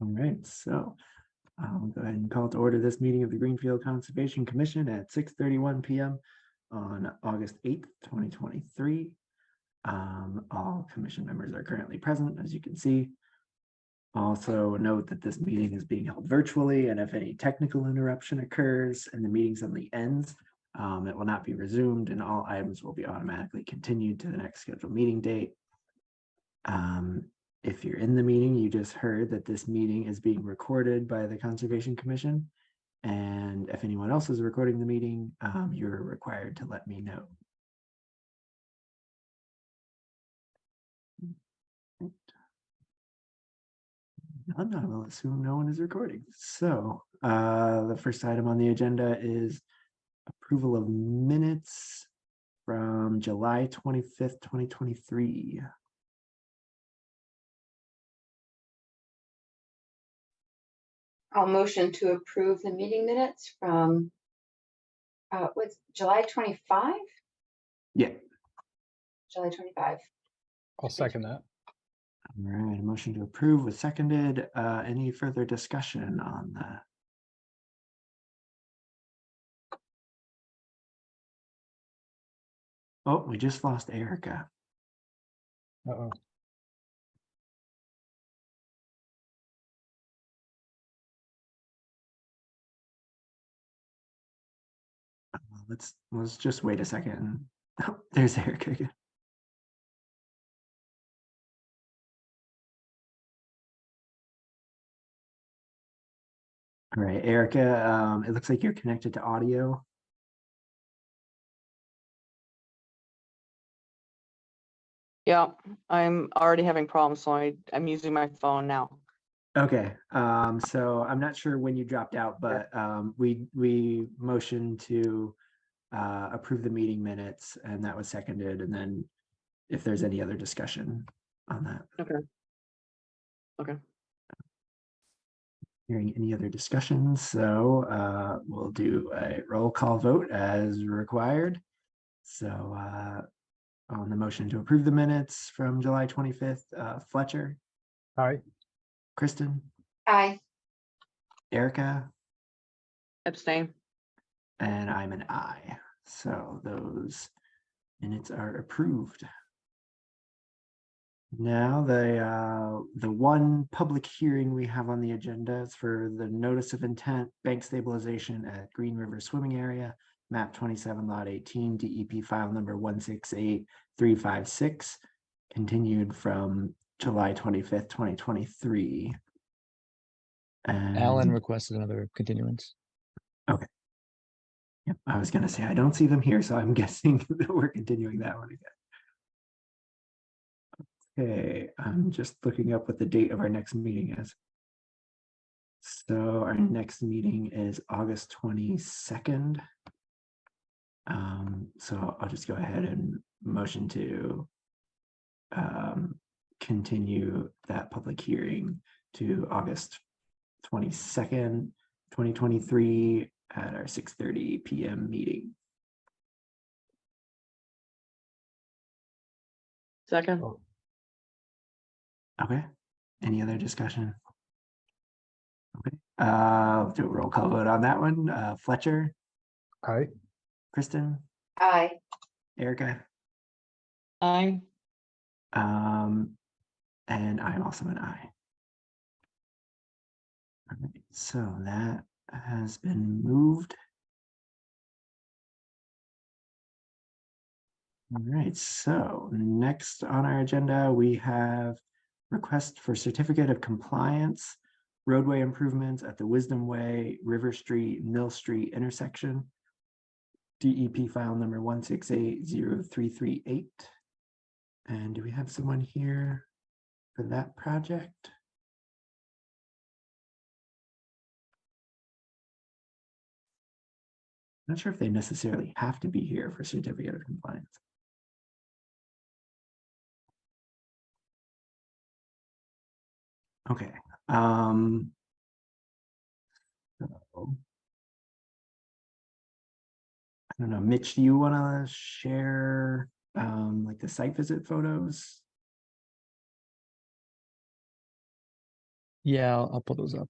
All right, so I'll go ahead and call to order this meeting of the Greenfield Conservation Commission at 6:31 p.m. on August 8th, 2023. All commission members are currently present, as you can see. Also note that this meeting is being held virtually, and if any technical interruption occurs and the meeting suddenly ends, it will not be resumed, and all items will be automatically continued to the next scheduled meeting date. If you're in the meeting, you just heard that this meeting is being recorded by the Conservation Commission. And if anyone else is recording the meeting, you're required to let me know. None, I will assume no one is recording. So the first item on the agenda is approval of minutes from July 25th, 2023. I'll motion to approve the meeting minutes from what's July 25? Yeah. July 25. I'll second that. All right, a motion to approve was seconded. Any further discussion on that? Oh, we just lost Erica. Uh-oh. Let's just wait a second. Oh, there's Erica again. All right, Erica, it looks like you're connected to audio. Yeah, I'm already having problems, so I'm using my phone now. Okay, so I'm not sure when you dropped out, but we motioned to approve the meeting minutes, and that was seconded. And then if there's any other discussion on that. Okay. Hearing any other discussions, so we'll do a roll call vote as required. So on the motion to approve the minutes from July 25th, Fletcher. Aye. Kristen. Aye. Erica. Abstain. And I'm an aye. So those minutes are approved. Now the one public hearing we have on the agenda is for the notice of intent bank stabilization at Green River Swimming Area, map 27 lot 18, DEP file number 168356, continued from July 25th, 2023. And Alan requested another continuance. okay. Yep, I was gonna say I don't see them here, so I'm guessing that we're continuing that one again. Okay, I'm just looking up what the date of our next meeting is. So our next meeting is August 22nd. So I'll just go ahead and motion to continue that public hearing to August 22nd, 2023 at our 6:30 p.m. meeting. Second. Oh. Okay, any other discussion? Okay, I'll do a roll call vote on that one. Fletcher. Aye. Kristen. Aye. Erica. Aye. And I'm also an aye. All right, so that has been moved. All right, so next on our agenda, we have request for certificate of compliance, roadway improvements at the Wisdom Way, River Street, Mill Street intersection. DEP file number 1680338. And do we have someone here for that project? Not sure if they necessarily have to be here for certificate of compliance. Okay. So, I don't know, Mitch, do you want to share like the site visit photos? Yeah, I'll pull those up.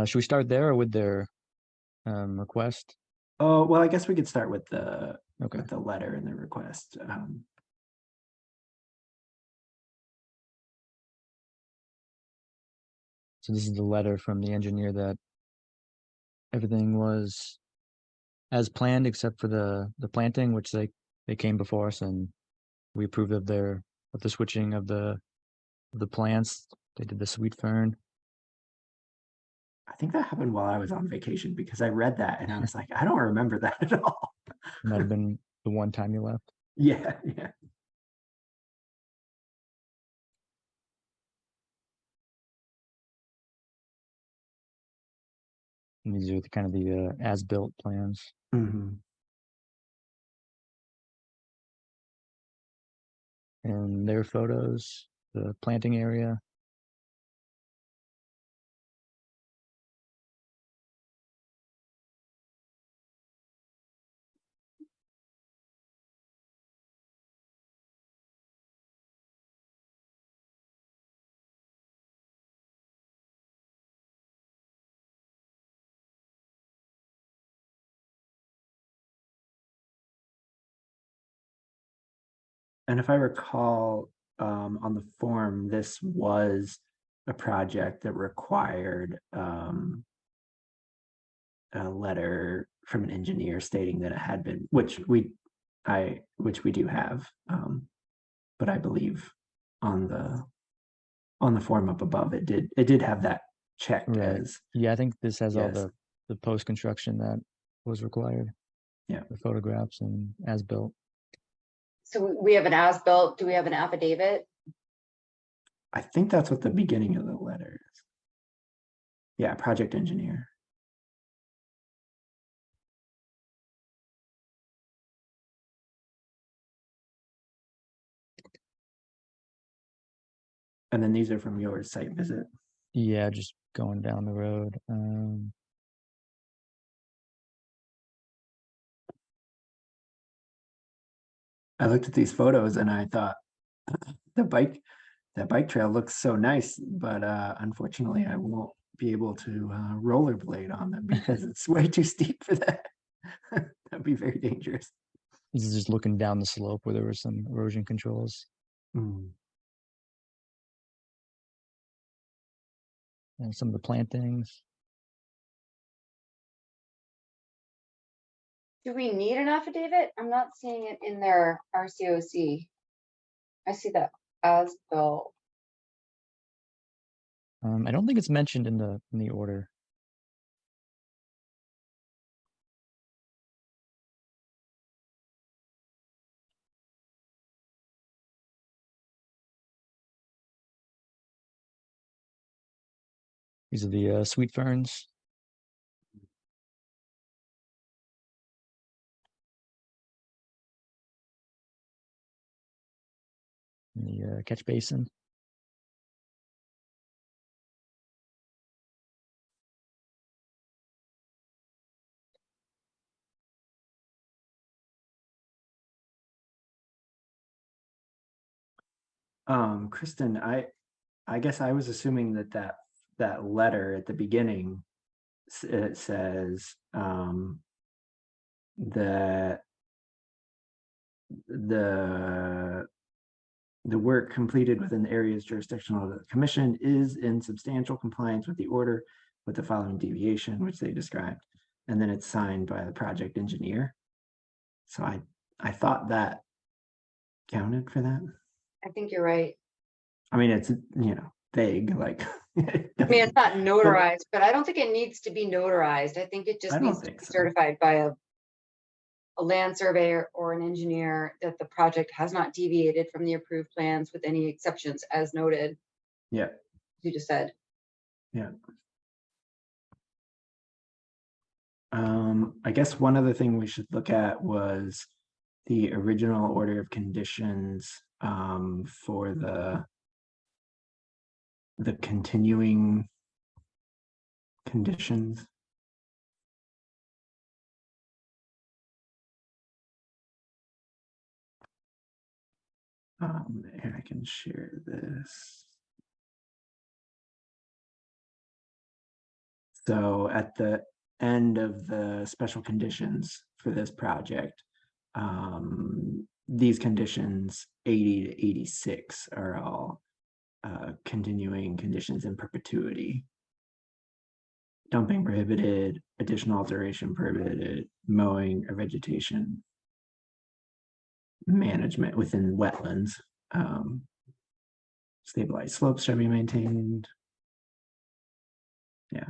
Should we start there or with their request? Oh, well, I guess we could start with the Okay. letter and the request. So this is the letter from the engineer that everything was as planned except for the planting, which they came before us and we approved of the switching of the plants. They did the sweet fern. I think that happened while I was on vacation because I read that and I was like, I don't remember that at all. Might have been the one time you left. Yeah, yeah. And these are kind of the as-built plans. Mhm. And their photos, the planting area. And if I recall, on the form, this was a project that required a letter from an engineer stating that it had been, which we do have. But I believe on the form up above, it did have that checked Right. as, Yeah, I think this has all yes. the post-construction that was required. Yeah. The photographs and as-built. So we have an as-built, do we have an affidavit? I think that's what the beginning of the letter is. Yeah, project engineer. And then these are from your site visit. Yeah, just going down the road. I looked at these photos and I thought that bike trail looks so nice, but unfortunately I won't be able to rollerblade on them because it's way too steep for that. That'd be very dangerous. This is just looking down the slope where there were some erosion controls. Mm. And some of the plantings. Do we need an affidavit? I'm not seeing it in their RCOC. I see that as-built. I don't think it's mentioned in the order. These are the sweet ferns. And the catch basin. Kristen, I guess I was assuming that letter at the beginning, it says that the work completed within the areas jurisdictional of the commission is in substantial compliance with the order with the following deviation, which they described. And then it's signed by the project engineer. So I thought that counted for that. I think you're right. I mean, it's, vague, like. I mean, it's not notarized, but I don't think it needs to be notarized. I think it I just don't needs to think be so. certified by a land surveyor or an engineer that the project has not deviated from the approved plans with any exceptions as noted. Yeah, You just said. yeah. I guess one other thing we should look at was the original order of conditions for the continuing conditions. And I can share this. So at the end of the special conditions for this project, these conditions 80 to 86 are all continuing conditions in perpetuity. Dumping prohibited, additional alteration prohibited, mowing or vegetation management within wetlands. Stabilized slopes shall be maintained. Yeah.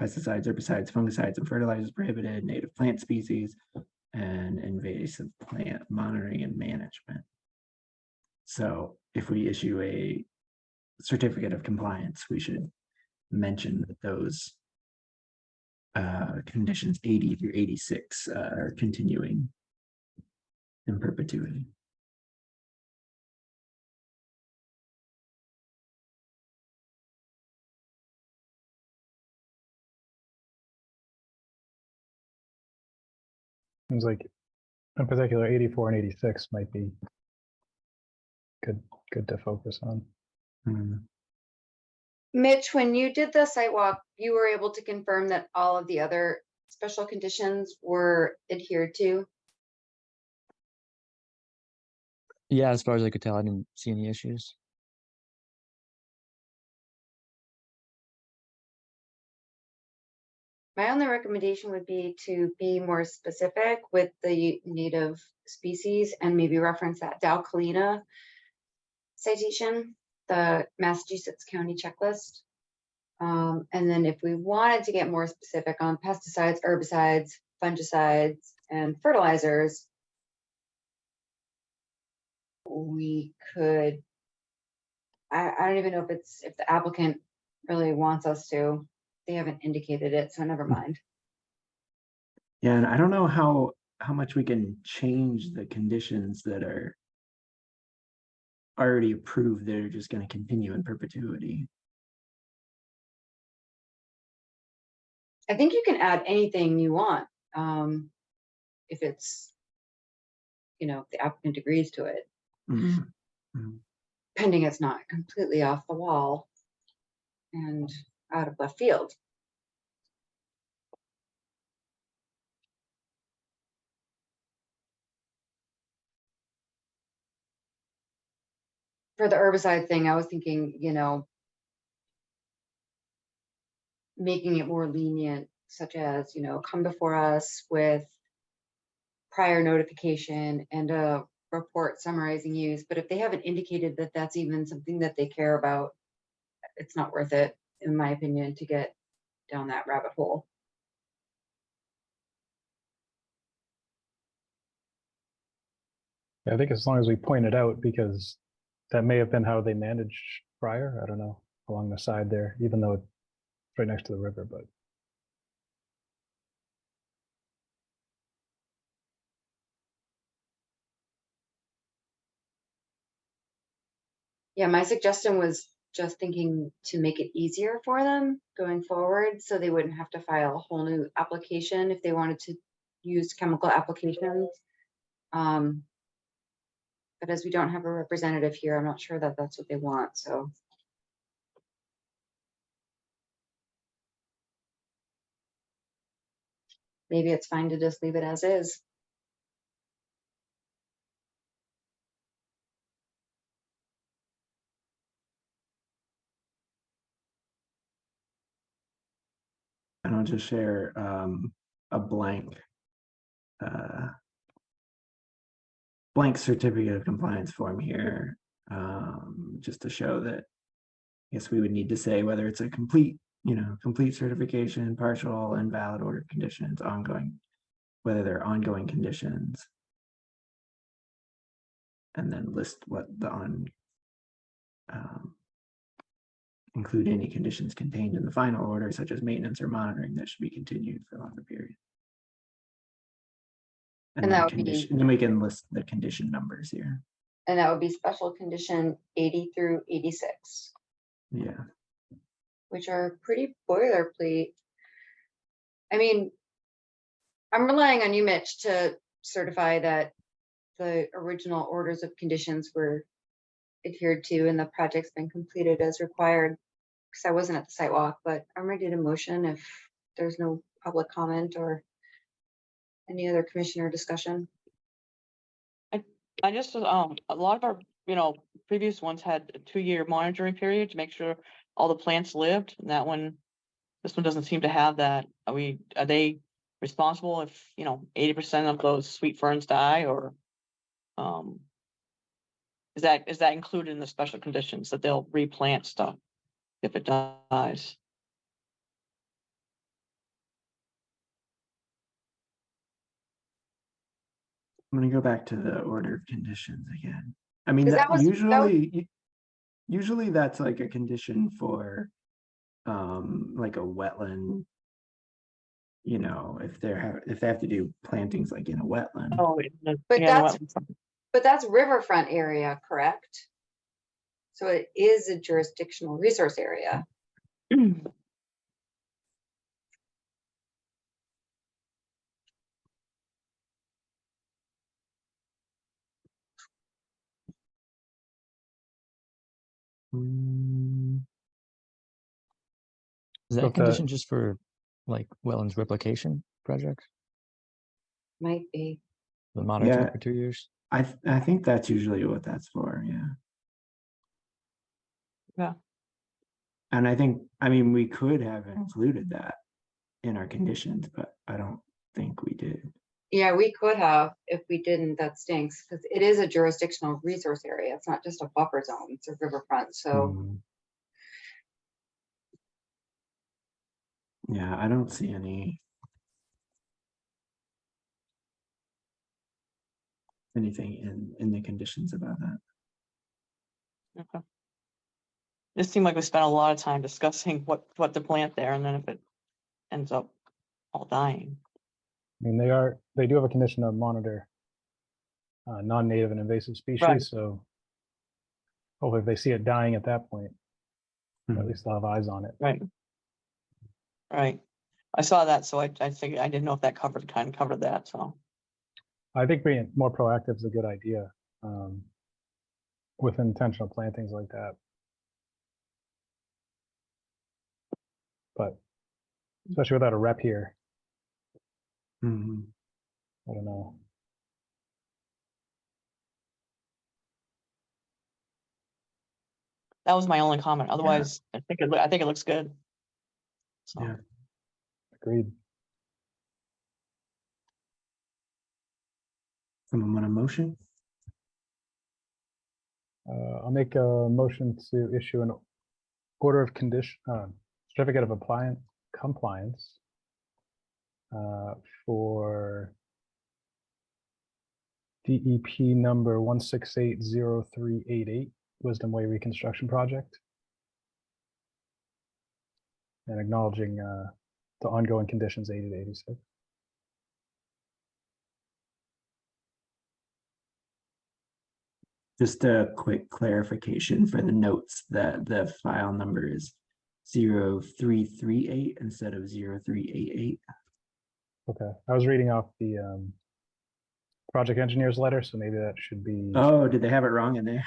Pesticides, herbicides, fungicides, and fertilizers prohibited, native plant species, and invasive plant monitoring and management. So if we issue a certificate of compliance, we should mention that those conditions 80 through 86 are continuing in perpetuity. Seems like in particular 84 and 86 might be good to focus on. Mitch, when you did the site walk, you were able to confirm that all of the other special conditions were adhered to? Yeah, as far as I could tell, I didn't see any issues. My only recommendation would be to be more specific with the native species and maybe reference that Dalcolina citation, the Massachusetts County checklist. And then if we wanted to get more specific on pesticides, herbicides, fungicides, and fertilizers, we could, I don't even know if the applicant really wants us to. They haven't indicated it, so never mind. Yeah, and I don't know how much we can change the conditions that are already approved that are just going to continue in perpetuity. I think you can add anything you want, if it's, if the applicant agrees to it, pending it's not completely off the wall and out of left field. For the herbicide thing, I was thinking, making it more lenient, such as, come before us with prior notification and a report summarizing use. But if they haven't indicated that that's even something that they care about, it's not worth it, in my opinion, to get down that rabbit hole. I think as long as we point it out, because that may have been how they managed prior. I don't know, along the side there, even though it's right next to the river, but. Yeah, my suggestion was just thinking to make it easier for them going forward, so they wouldn't have to file a whole new application if they wanted to use chemical applications. But as we don't have a representative here, I'm not sure that that's what they want, so. Maybe it's fine to just leave it as is. And I'll just share a blank certificate of compliance form here, just to show that I guess we would need to say whether it's a complete certification, partial, invalid order conditions, ongoing, whether they're ongoing conditions, and then list what the include any conditions contained in the final order, such as maintenance or monitoring that should be continued for a longer period. And that then would be, then we can list the condition numbers here. and that would be special condition 80 through 86. Yeah. Which are pretty boilerplate. I mean, I'm relying on you, Mitch, to certify that the original orders of conditions were adhered to and the project's been completed as required. Because I wasn't at the site walk, but I'm ready to motion if there's no public comment or any other commissioner discussion. I just, a lot of our, previous ones had a 2-year monitoring period to make sure all the plants lived, and this one doesn't seem to have that. Are they responsible if, 80% of those sweet ferns die, or, is that included in the special conditions that they'll replant stuff if it dies? I'm gonna go back to the order of conditions again. I mean, 'Cause that that was- usually that's like a condition for like a wetland. If they have to do plantings like in a wetland. Oh, But yeah, But that's riverfront area, correct? So it is a jurisdictional resource area. Mm, Is So that if the- condition just for like wetlands replication projects? Might be. The monitor Yeah. for 2 years? I think that's usually what that's for, yeah. Yeah. And I mean, we could have included that in our conditions, but I don't think we did. Yeah, we could have. If we didn't, that stinks because it is a jurisdictional resource area. It's not just a buffer zone, it's a riverfront. So Hmm. Yeah, I don't see anything in the conditions about that. Okay. It seemed like we spent a lot of time discussing what to plant there, and then if it ends up all dying. I mean, they do have a condition to monitor non-native and invasive species, Right. so hopefully if they see it dying at that point, at Mhm. least they'll have eyes on it. Right. Right. I saw that, so I figured, I didn't know if that covered that, so. I think being more proactive is a good idea with intentional plantings like that. But especially without a rep here, Mhm. I don't know. That was my only comment. Otherwise, I think it looks good. So. Yeah. Agreed. Someone want a motion? I'll make a motion to issue an order of condition, certificate of compliance for DEP number 1680388, Wisdom Way Reconstruction Project. And acknowledging the ongoing conditions 80 to 86. Just a quick clarification for the notes that the file number is 0338 instead of 0388. Okay, I was reading off the project engineer's letter, so maybe that should be. Oh, did they have it wrong in there?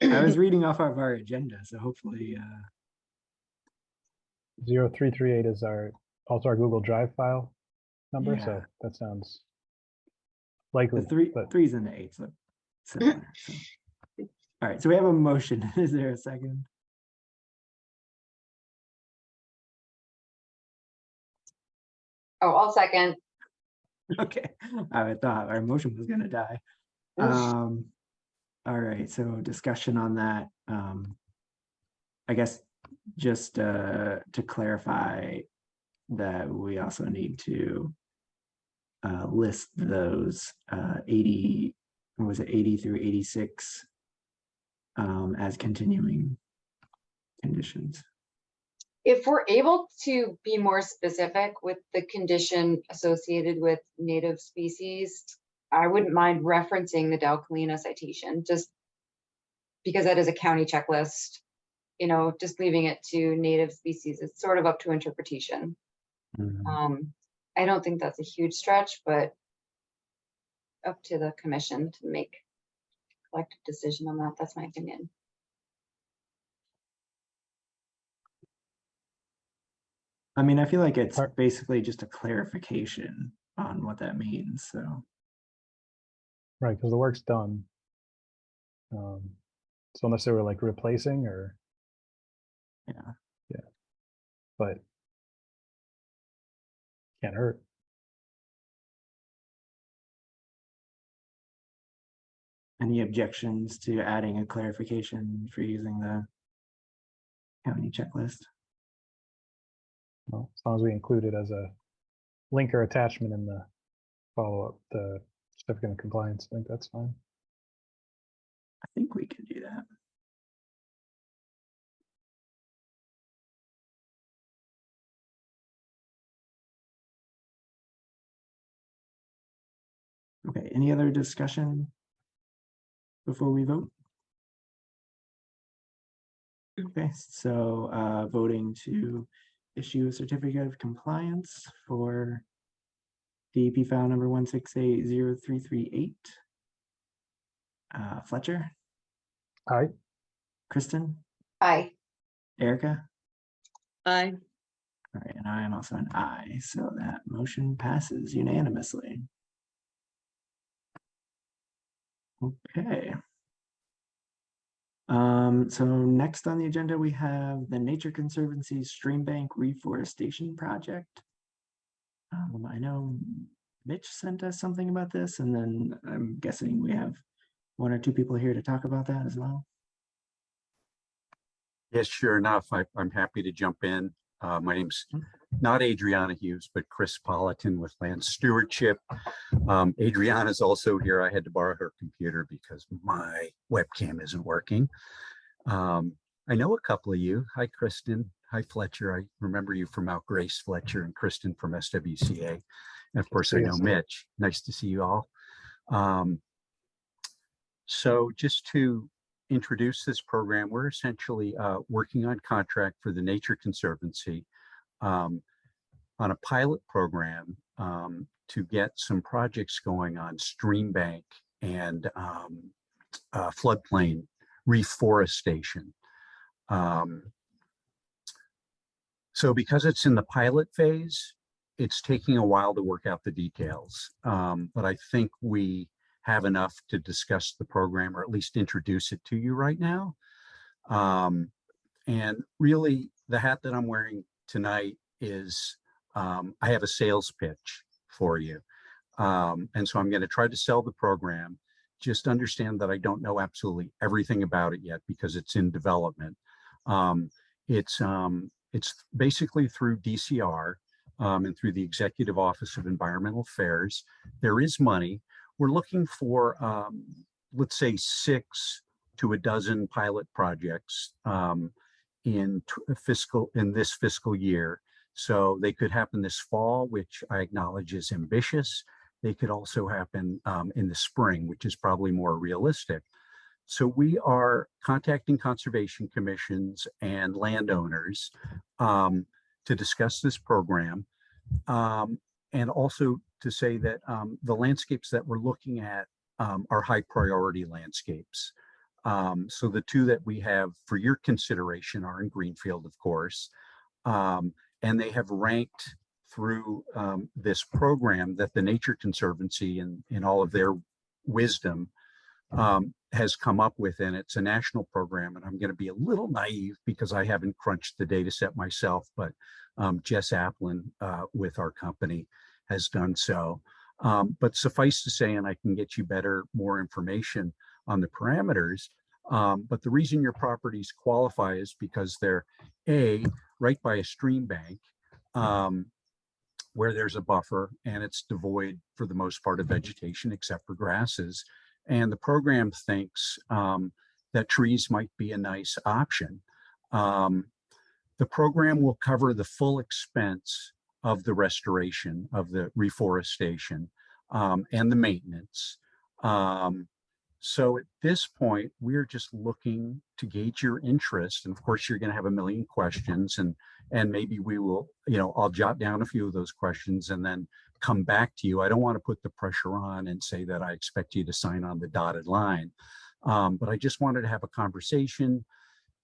I was reading off of our agenda, so hopefully 0338 is also our Google Drive file number, Yeah. so that sounds likely. the but threes and the eights look similar. So. All right, so we have a motion. Is there a second? oh, I'll second. Okay, I thought our motion was gonna die. All right, so discussion on that. I guess just to clarify that we also need to list those 80, what was it, 80 through 86 as continuing conditions. If we're able to be more specific with the condition associated with native species, I wouldn't mind referencing the Dalcolina citation, just because that is a county checklist. Just leaving it to native species, it's sort of up to interpretation. Mhm. I don't think that's a huge stretch, but up to the commission to make collective decision on that. That's my opinion. I mean, I feel like it's Part- basically just a clarification on what that means, so. Right, because the work's done. So unless they were like replacing or, Yeah, but can't hurt. any objections to adding a clarification for using the county checklist? Well, as long as we include it as a link or attachment in the follow-up, the certificate of compliance, I think that's fine. I think we can do that. Okay, any other discussion before we vote? Okay, so voting to issue a certificate of compliance for DEP file number 1680338. Fletcher, Aye. Kristen, Aye. Erica. Aye. All right, and I am also an aye, so that motion passes unanimously. Okay. So next on the agenda, we have the Nature Conservancy Stream Bank Reforestation Project. I know Mitch sent us something about this, and then I'm guessing we have one or two people here to talk about that as well. Yes, sure enough, I'm happy to jump in. My name's not Adriana Hughes, but Chris Politan with Land Stewardship. Adriana's also here. I had to borrow her computer because my webcam isn't working. I know a couple of you. Hi, Kristen. Hi, Fletcher. I remember you from Mount Grace, Fletcher, and Kristen from SWCA. And of course, I know Yes. Mitch. Nice to see you all. So just to introduce this program, we're essentially working on contract for the Nature Conservancy on a pilot program to get some projects going on stream bank and floodplain reforestation. So because it's in the pilot phase, it's taking a while to work out the details. But I think we have enough to discuss the program, or at least introduce it to you right now. And really, the hat that I'm wearing tonight is I have a sales pitch for you. And so I'm going to try to sell the program. Just understand that I don't know absolutely everything about it yet because it's in development. It's basically through DCR and through the Executive Office of Environmental Affairs. There is money. We're looking for, let's say, 6 to a dozen pilot projects in this fiscal year. So they could happen this fall, which I acknowledge is ambitious. They could also happen in the spring, which is probably more realistic. So we are contacting conservation commissions and landowners to discuss this program. And also to say that the landscapes that we're looking at are high priority landscapes. So the 2 that we have for your consideration are in Greenfield, of course, and they have ranked through this program that the Nature Conservancy in all of their wisdom has come up with, and it's a national program. And I'm going to be a little naive because I haven't crunched the data set myself, but Jess Applin with our company has done so. But suffice to say, and I can get you more information on the parameters, but the reason your properties qualify is because they're right by a stream bank where there's a buffer and it's devoid for the most part of vegetation except for grasses. And the program thinks that trees might be a nice option. The program will cover the full expense of the restoration, of the reforestation, and the maintenance. So at this point, we're just looking to gauge your interest. And of course, you're going to have a million questions, and maybe we will, I'll jot down a few of those questions and then come back to you. I don't want to put the pressure on and say that I expect you to sign on the dotted line. But I just wanted to have a conversation,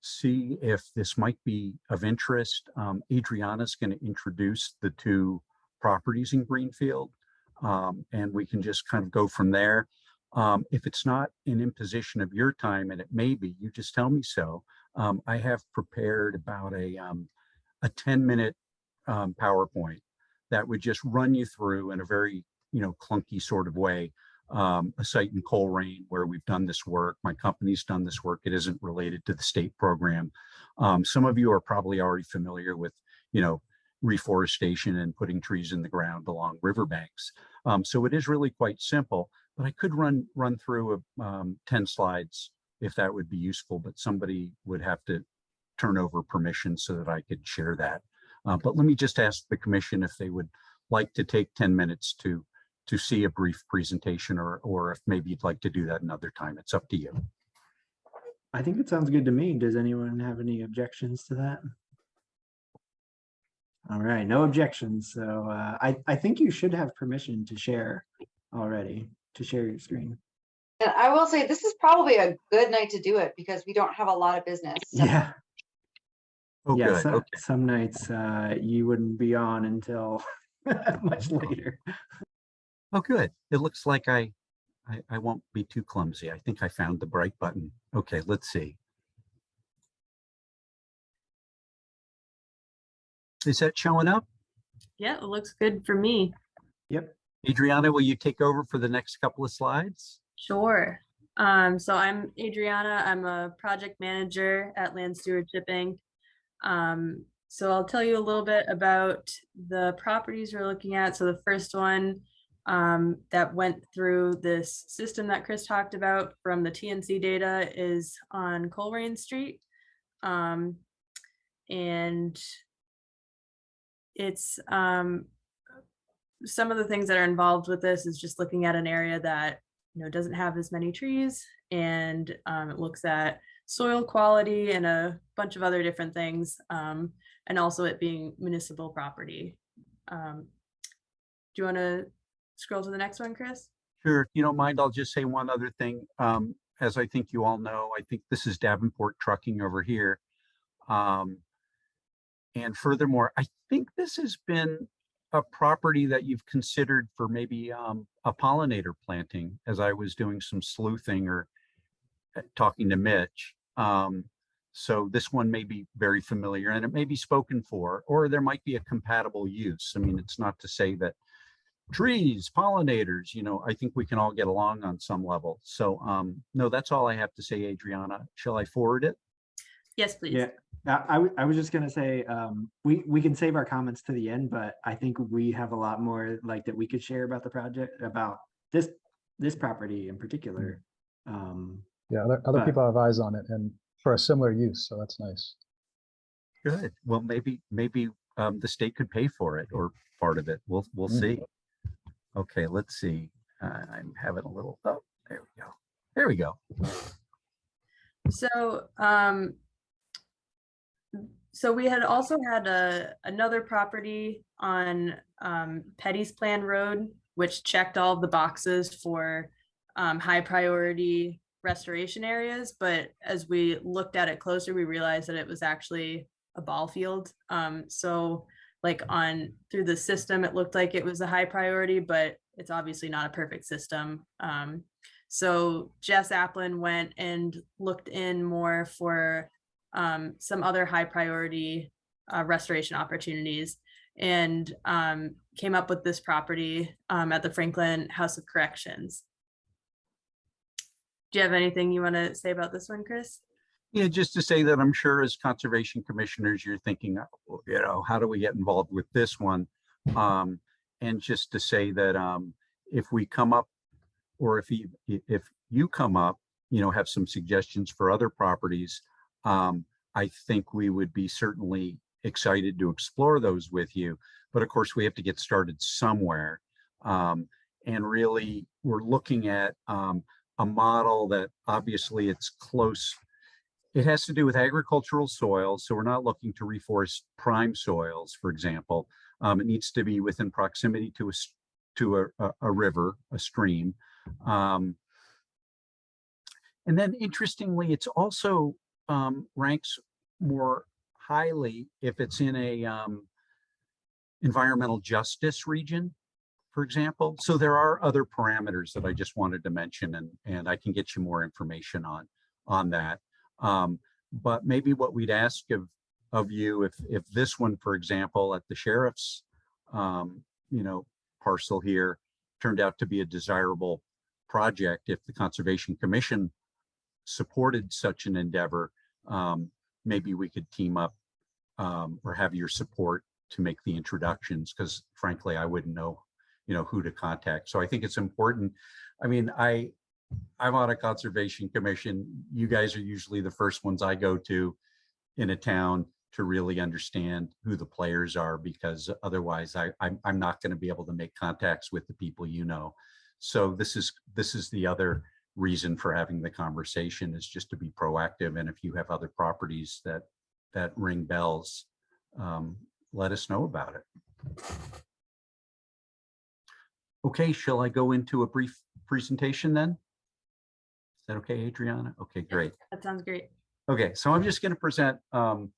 see if this might be of interest. Adriana's going to introduce the two properties in Greenfield, and we can just kind of go from there. If it's not an imposition of your time, and it may be, you just tell me so. I have prepared about a 10-minute PowerPoint that would just run you through in a very, clunky sort of way, a site in Coleraine where we've done this work. My company's done this work. It isn't related to the state program. Some of you are probably already familiar with, reforestation and putting trees in the ground along riverbanks. So it is really quite simple, but I could run through 10 slides if that would be useful, but somebody would have to turn over permission so that I could share that. But let me just ask the commission if they would like to take 10 minutes to see a brief presentation, or if maybe you'd like to do that another time. It's up to you. I think it sounds good to me. Does anyone have any objections to that? All right, no objections. So I think you should have permission to share already, to share your screen. And I will say, this is probably a good night to do it because we don't have a lot of business. So Yeah. Oh, Yeah, good. Okay. some nights you wouldn't be on until much later. Oh, good. It looks like I won't be too clumsy. I think I found the bright button. Okay, let's see. Is that showing up? Yeah, it looks good for me. Yep. Adriana, will you take over for the next couple of slides? Sure. So I'm Adriana. I'm a project manager at Land Stewardship Inc. So I'll tell you a little bit about the properties we're looking at. So the first one that went through this system that Chris talked about from the TNC data is on Coleraine Street. And it's some of the things that are involved with this is just looking at an area that doesn't have as many trees, and it looks at soil quality and a bunch of other different things, and also it being municipal property. Do you want to scroll to the next one, Chris? Sure. If you don't mind, I'll just say one other thing. As I think you all know, I think this is Davenport Trucking over here. And furthermore, I think this has been a property that you've considered for maybe a pollinator planting, as I was doing some sleuthing or talking to Mitch. So this one may be very familiar, and it may be spoken for, or there might be a compatible use. I mean, it's not to say that trees, pollinators, I think we can all get along on some level. So no, that's all I have to say, Adriana. Shall I forward it? Yes, please. Yeah. I was just gonna say we can save our comments to the end, but I think we have a lot more like that we could share about the project, about this property in particular. Yeah, other people have eyes on it and for a similar use, so that's nice. Good. Well, maybe the state could pay for it or part of it. We'll see. Okay, let's see. I'm having a little. Oh, there we go. There we go. So we had also had another property on Petty's Plan Road, which checked all of the boxes for high priority restoration areas. But as we looked at it closer, we realized that it was actually a ball field. So like through the system, it looked like it was a high priority, but it's obviously not a perfect system. So Jess Applin went and looked in more for some other high priority restoration opportunities, and came up with this property at the Franklin House of Corrections. Do you have anything you want to say about this one, Chris? Yeah, just to say that I'm sure as conservation commissioners, you're thinking, how do we get involved with this one? And just to say that if we come up, or if you come up, have some suggestions for other properties, I think we would be certainly excited to explore those with you. But of course, we have to get started somewhere. And really, we're looking at a model that obviously it's close. It has to do with agricultural soils. So we're not looking to reforest prime soils, for example. It needs to be within proximity to to a river, a stream. And then interestingly, it's also ranks more highly if it's in a environmental justice region, for example. So there are other parameters that I just wanted to mention, and I can get you more information on that. But maybe what we'd ask of you, if this one, for example, at the sheriff's, parcel here turned out to be a desirable project, if the Conservation Commission supported such an endeavor, maybe we could team up or have your support to make the introductions, because frankly, I wouldn't know, who to contact. So I think it's important. I mean, I'm on a Conservation Commission. You guys are usually the first ones I go to in a town to really understand who the players are, because otherwise I'm not going to be able to make contacts with the people, So this is the other reason for having the conversation, is just to be proactive. And if you have other properties that ring bells, let us know about it. Okay, shall I go into a brief presentation then? Is that okay, Adriana? Okay, great. That sounds great. Okay, so I'm just going to present a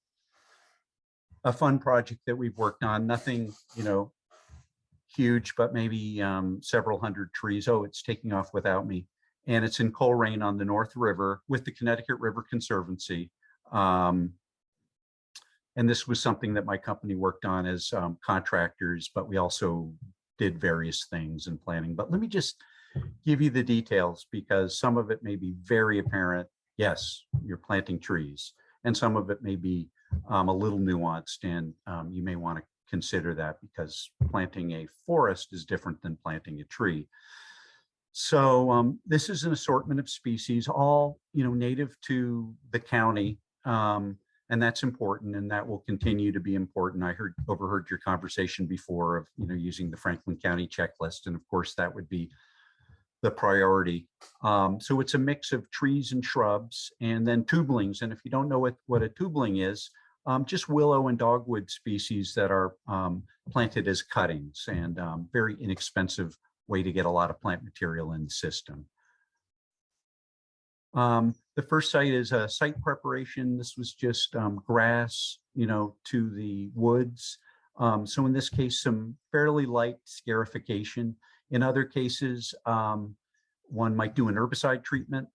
fun project that we've worked on. Nothing, huge, but maybe several hundred trees. Oh, it's taking off without me. And it's in Coleraine on the North River with the Connecticut River Conservancy. And this was something that my company worked on as contractors, but we also did various things in planning. But let me just give you the details, because some of it may be very apparent. Yes, you're planting trees, and some of it may be a little nuanced, and you may want to consider that, because planting a forest is different than planting a tree. So this is an assortment of species, all native to the county, and that's important, and that will continue to be important. I overheard your conversation before of using the Franklin County checklist, and of course that would be the priority. So it's a mix of trees and shrubs, and then tubulings. And if you don't know what a tubuling is, just willow and dogwood species that are planted as cuttings, and very inexpensive way to get a lot of plant material in the system. The first site is a site preparation. This was just grass, to the woods. So in this case, some fairly light scarification. In other cases, one might do an herbicide treatment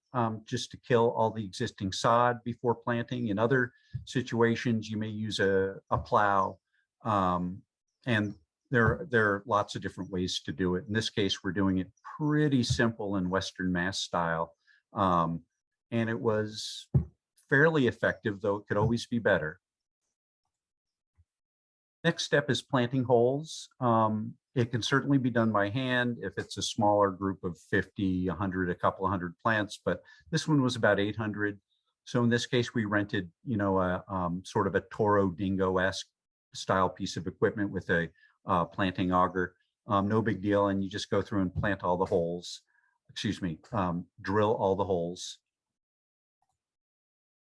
just to kill all the existing sod before planting. In other situations, you may use a plow, and there are lots of different ways to do it. In this case, we're doing it pretty simple in Western Mass style, and it was fairly effective, though it could always be better. Next step is planting holes. It can certainly be done by hand if it's a smaller group of 50, 100, a couple of hundred plants, but this one was about 800. So in this case, we rented, sort of a Toro Dingo-esque style piece of equipment with a planting auger. No big deal, and you just go through and plant all the holes. Drill all the holes.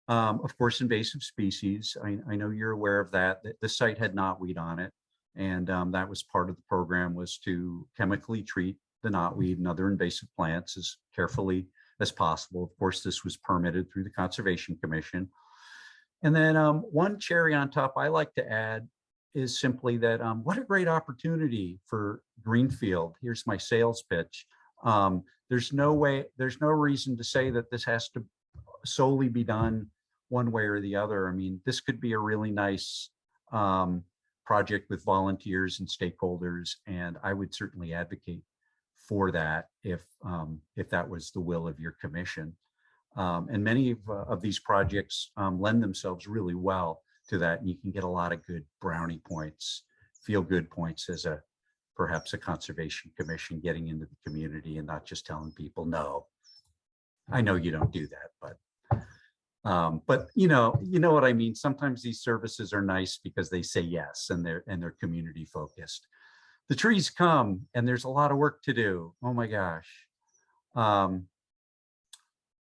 Of course, invasive species. I know you're aware of that. The site had knotweed on it, and that was part of the program, was to chemically treat the knotweed and other invasive plants as carefully as possible. Of course, this was permitted through the Conservation Commission. And then one cherry on top I like to add is simply that what a great opportunity for Greenfield. Here's my sales pitch. There's no reason to say that this has to solely be done one way or the other. I mean, this could be a really nice project with volunteers and stakeholders, and I would certainly advocate for that if that was the will of your commission. And many of these projects lend themselves really well to that, and you can get a lot of good brownie points, feel good points as perhaps a Conservation Commission getting into the community and not just telling people no. I know you don't do that, but you know what I mean. Sometimes these services are nice because they say yes, and they're community focused. The trees come, and there's a lot of work to do. Oh my gosh.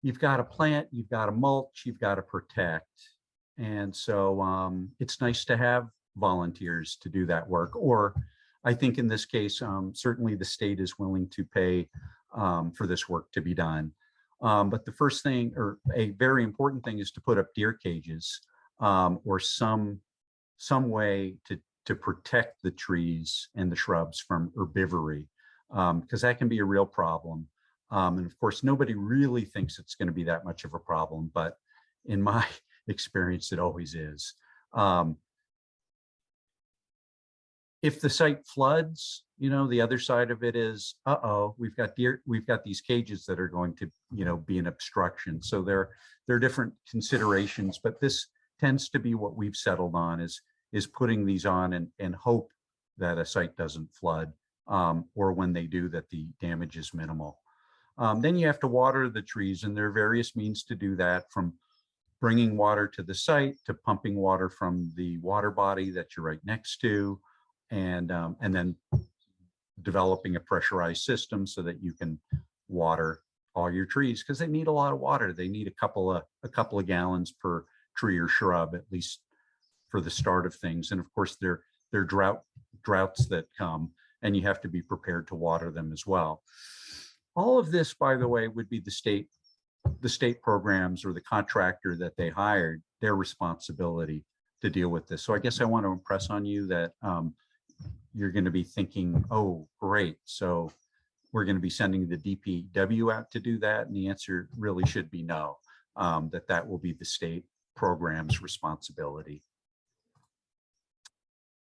You've got to plant, you've got to mulch, you've got to protect. And so it's nice to have volunteers to do that work, or I think in this case, certainly the state is willing to pay for this work to be done. But the first thing, or a very important thing, is to put up deer cages or some way to protect the trees and the shrubs from herbivory, because that can be a real problem. And of course, nobody really thinks it's going to be that much of a problem, but in my experience, it always is. If the site floods, the other side of it is, we've got deer, we've got these cages that are going to, be an obstruction. So there are different considerations, but this tends to be what we've settled on is putting these on and hope that a site doesn't flood, or when they do, that the damage is minimal. Then you have to water the trees, and there are various means to do that, from bringing water to the site to pumping water from the water body that you're right next to, and then developing a pressurized system so that you can water all your trees, because they need a lot of water. They need a couple of gallons per tree or shrub, at least for the start of things. And of course, there are droughts that come, and you have to be prepared to water them as well. All of this, by the way, would be the state programs or the contractor that they hired, their responsibility to deal with this. So I guess I want to impress on you that you're going to be thinking, oh, great, so we're going to be sending the DPW out to do that? And the answer really should be no, that will be the state program's responsibility.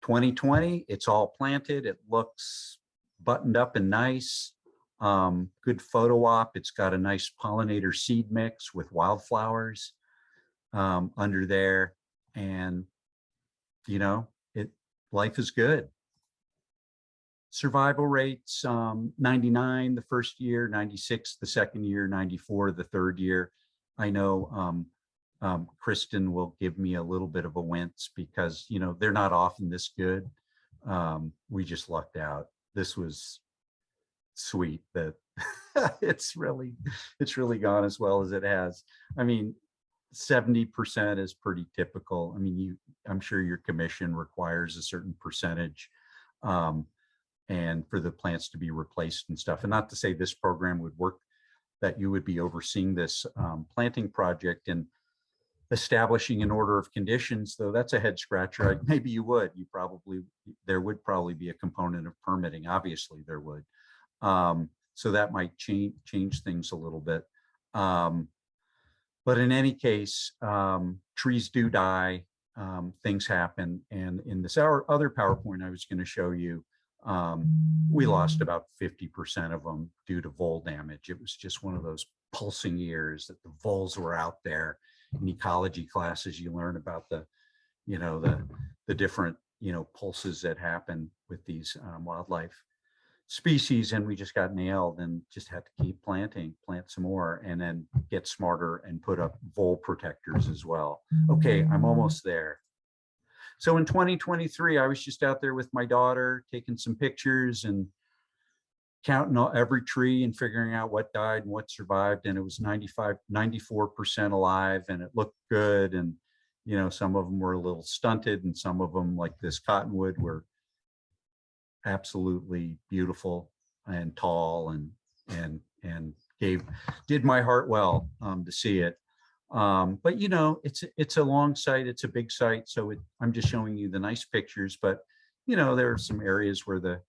2020, it's all planted. It looks buttoned up and nice. Good photo op. It's got a nice pollinator seed mix with wildflowers under there. And, life is good. Survival rates, 99 the first year, 96 the second year, 94 the third year. I know Kristen will give me a little bit of a wince because, they're not often this good. We just lucked out. This was sweet that it's really gone as well as it has. I mean, 70% is pretty typical. I mean, I'm sure your commission requires a certain percentage, and for the plants to be replaced and stuff. And not to say this program would work, that you would be overseeing this planting project and establishing an order of conditions, though that's a head scratcher. Maybe you would. There would probably be a component of permitting. Obviously, there would. So that might change things a little bit. But in any case, trees do die, things happen. And in this other PowerPoint I was going to show you, we lost about 50% of them due to vole damage. It was just one of those pulsing years that the voles were out there. In ecology classes, you learn about the different, pulses that happen with these wildlife species, and we just got nailed and just had to keep plant some more, and then get smarter and put up vole protectors as well. Okay, I'm almost there. So in 2023, I was just out there with my daughter, taking some pictures and counting every tree and figuring out what died and what survived. And it was 94% alive, and it looked good. And, some of them were a little stunted, and some of them, like this cottonwood, were absolutely beautiful and tall and did my heart well to see it. But it's a long site, it's a big site, so I'm just showing you the nice pictures. But there are some areas where the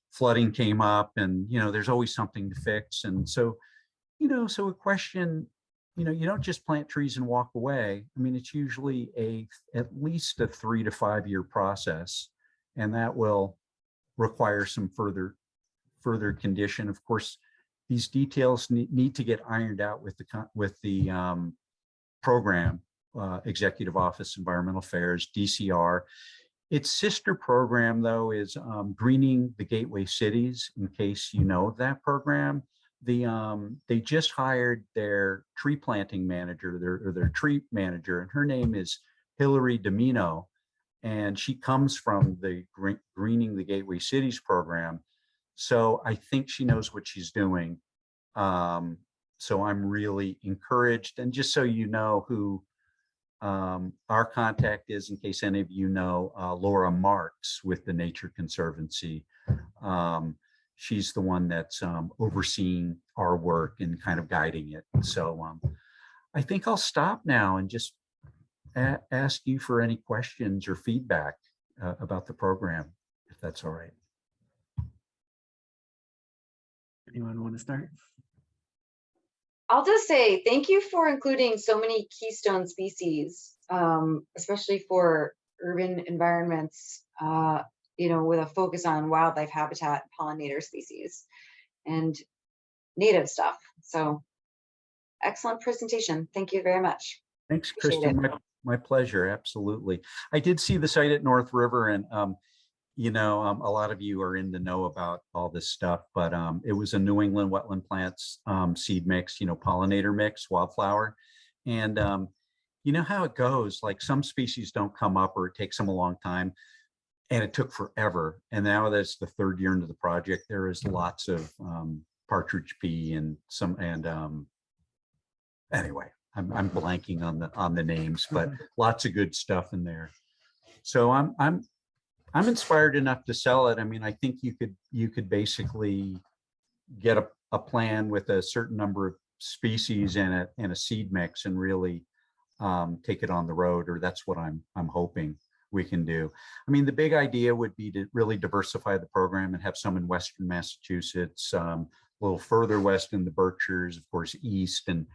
flooding came up, and there's always something to fix. And so so a question, you don't just plant trees and walk away. I mean, it's usually at least a 3 to 5 year process, and that will require some further condition. Of course, these details need to get ironed out with the program, Executive Office Environmental Affairs, DCR. Its sister program, though, is Greening the Gateway Cities. In case you know of that program, they just hired their tree planting manager, their tree manager, and her name is Hillary Domino, and she comes from the Greening the Gateway Cities program. So I think she knows what she's doing. So I'm really encouraged. And just so you know who Our contact is, in case any of you know, Laura Marks with the Nature Conservancy. She's the one that's overseeing our work and kind of guiding it. So I think I'll stop now and just ask you for any questions or feedback about the program, if that's all right. Anyone want to start? I'll just say thank you for including so many keystone species, especially for urban environments, with a focus on wildlife habitat, pollinator species, and native stuff. So excellent presentation. Thank you very much. Thanks, Appreciate Kristen. it. My pleasure. Absolutely. I did see the site at North River, and a lot of you are in the know about all this stuff, but it was a New England wetland plants seed mix, pollinator mix, wildflower. And you know how it goes, like some species don't come up or it takes them a long time, and it took forever. And now that's the third year into the project. There is lots of partridge pea and anyway, I'm blanking on the names, but lots of good stuff in there. So I'm inspired enough to sell it. I mean, I think you could basically get a plan with a certain number of species and a seed mix and really take it on the road, or that's what I'm hoping we can do. I mean, the big idea would be to really diversify the program and have some in Western Massachusetts, a little further west in the Berkshires, of course, east, and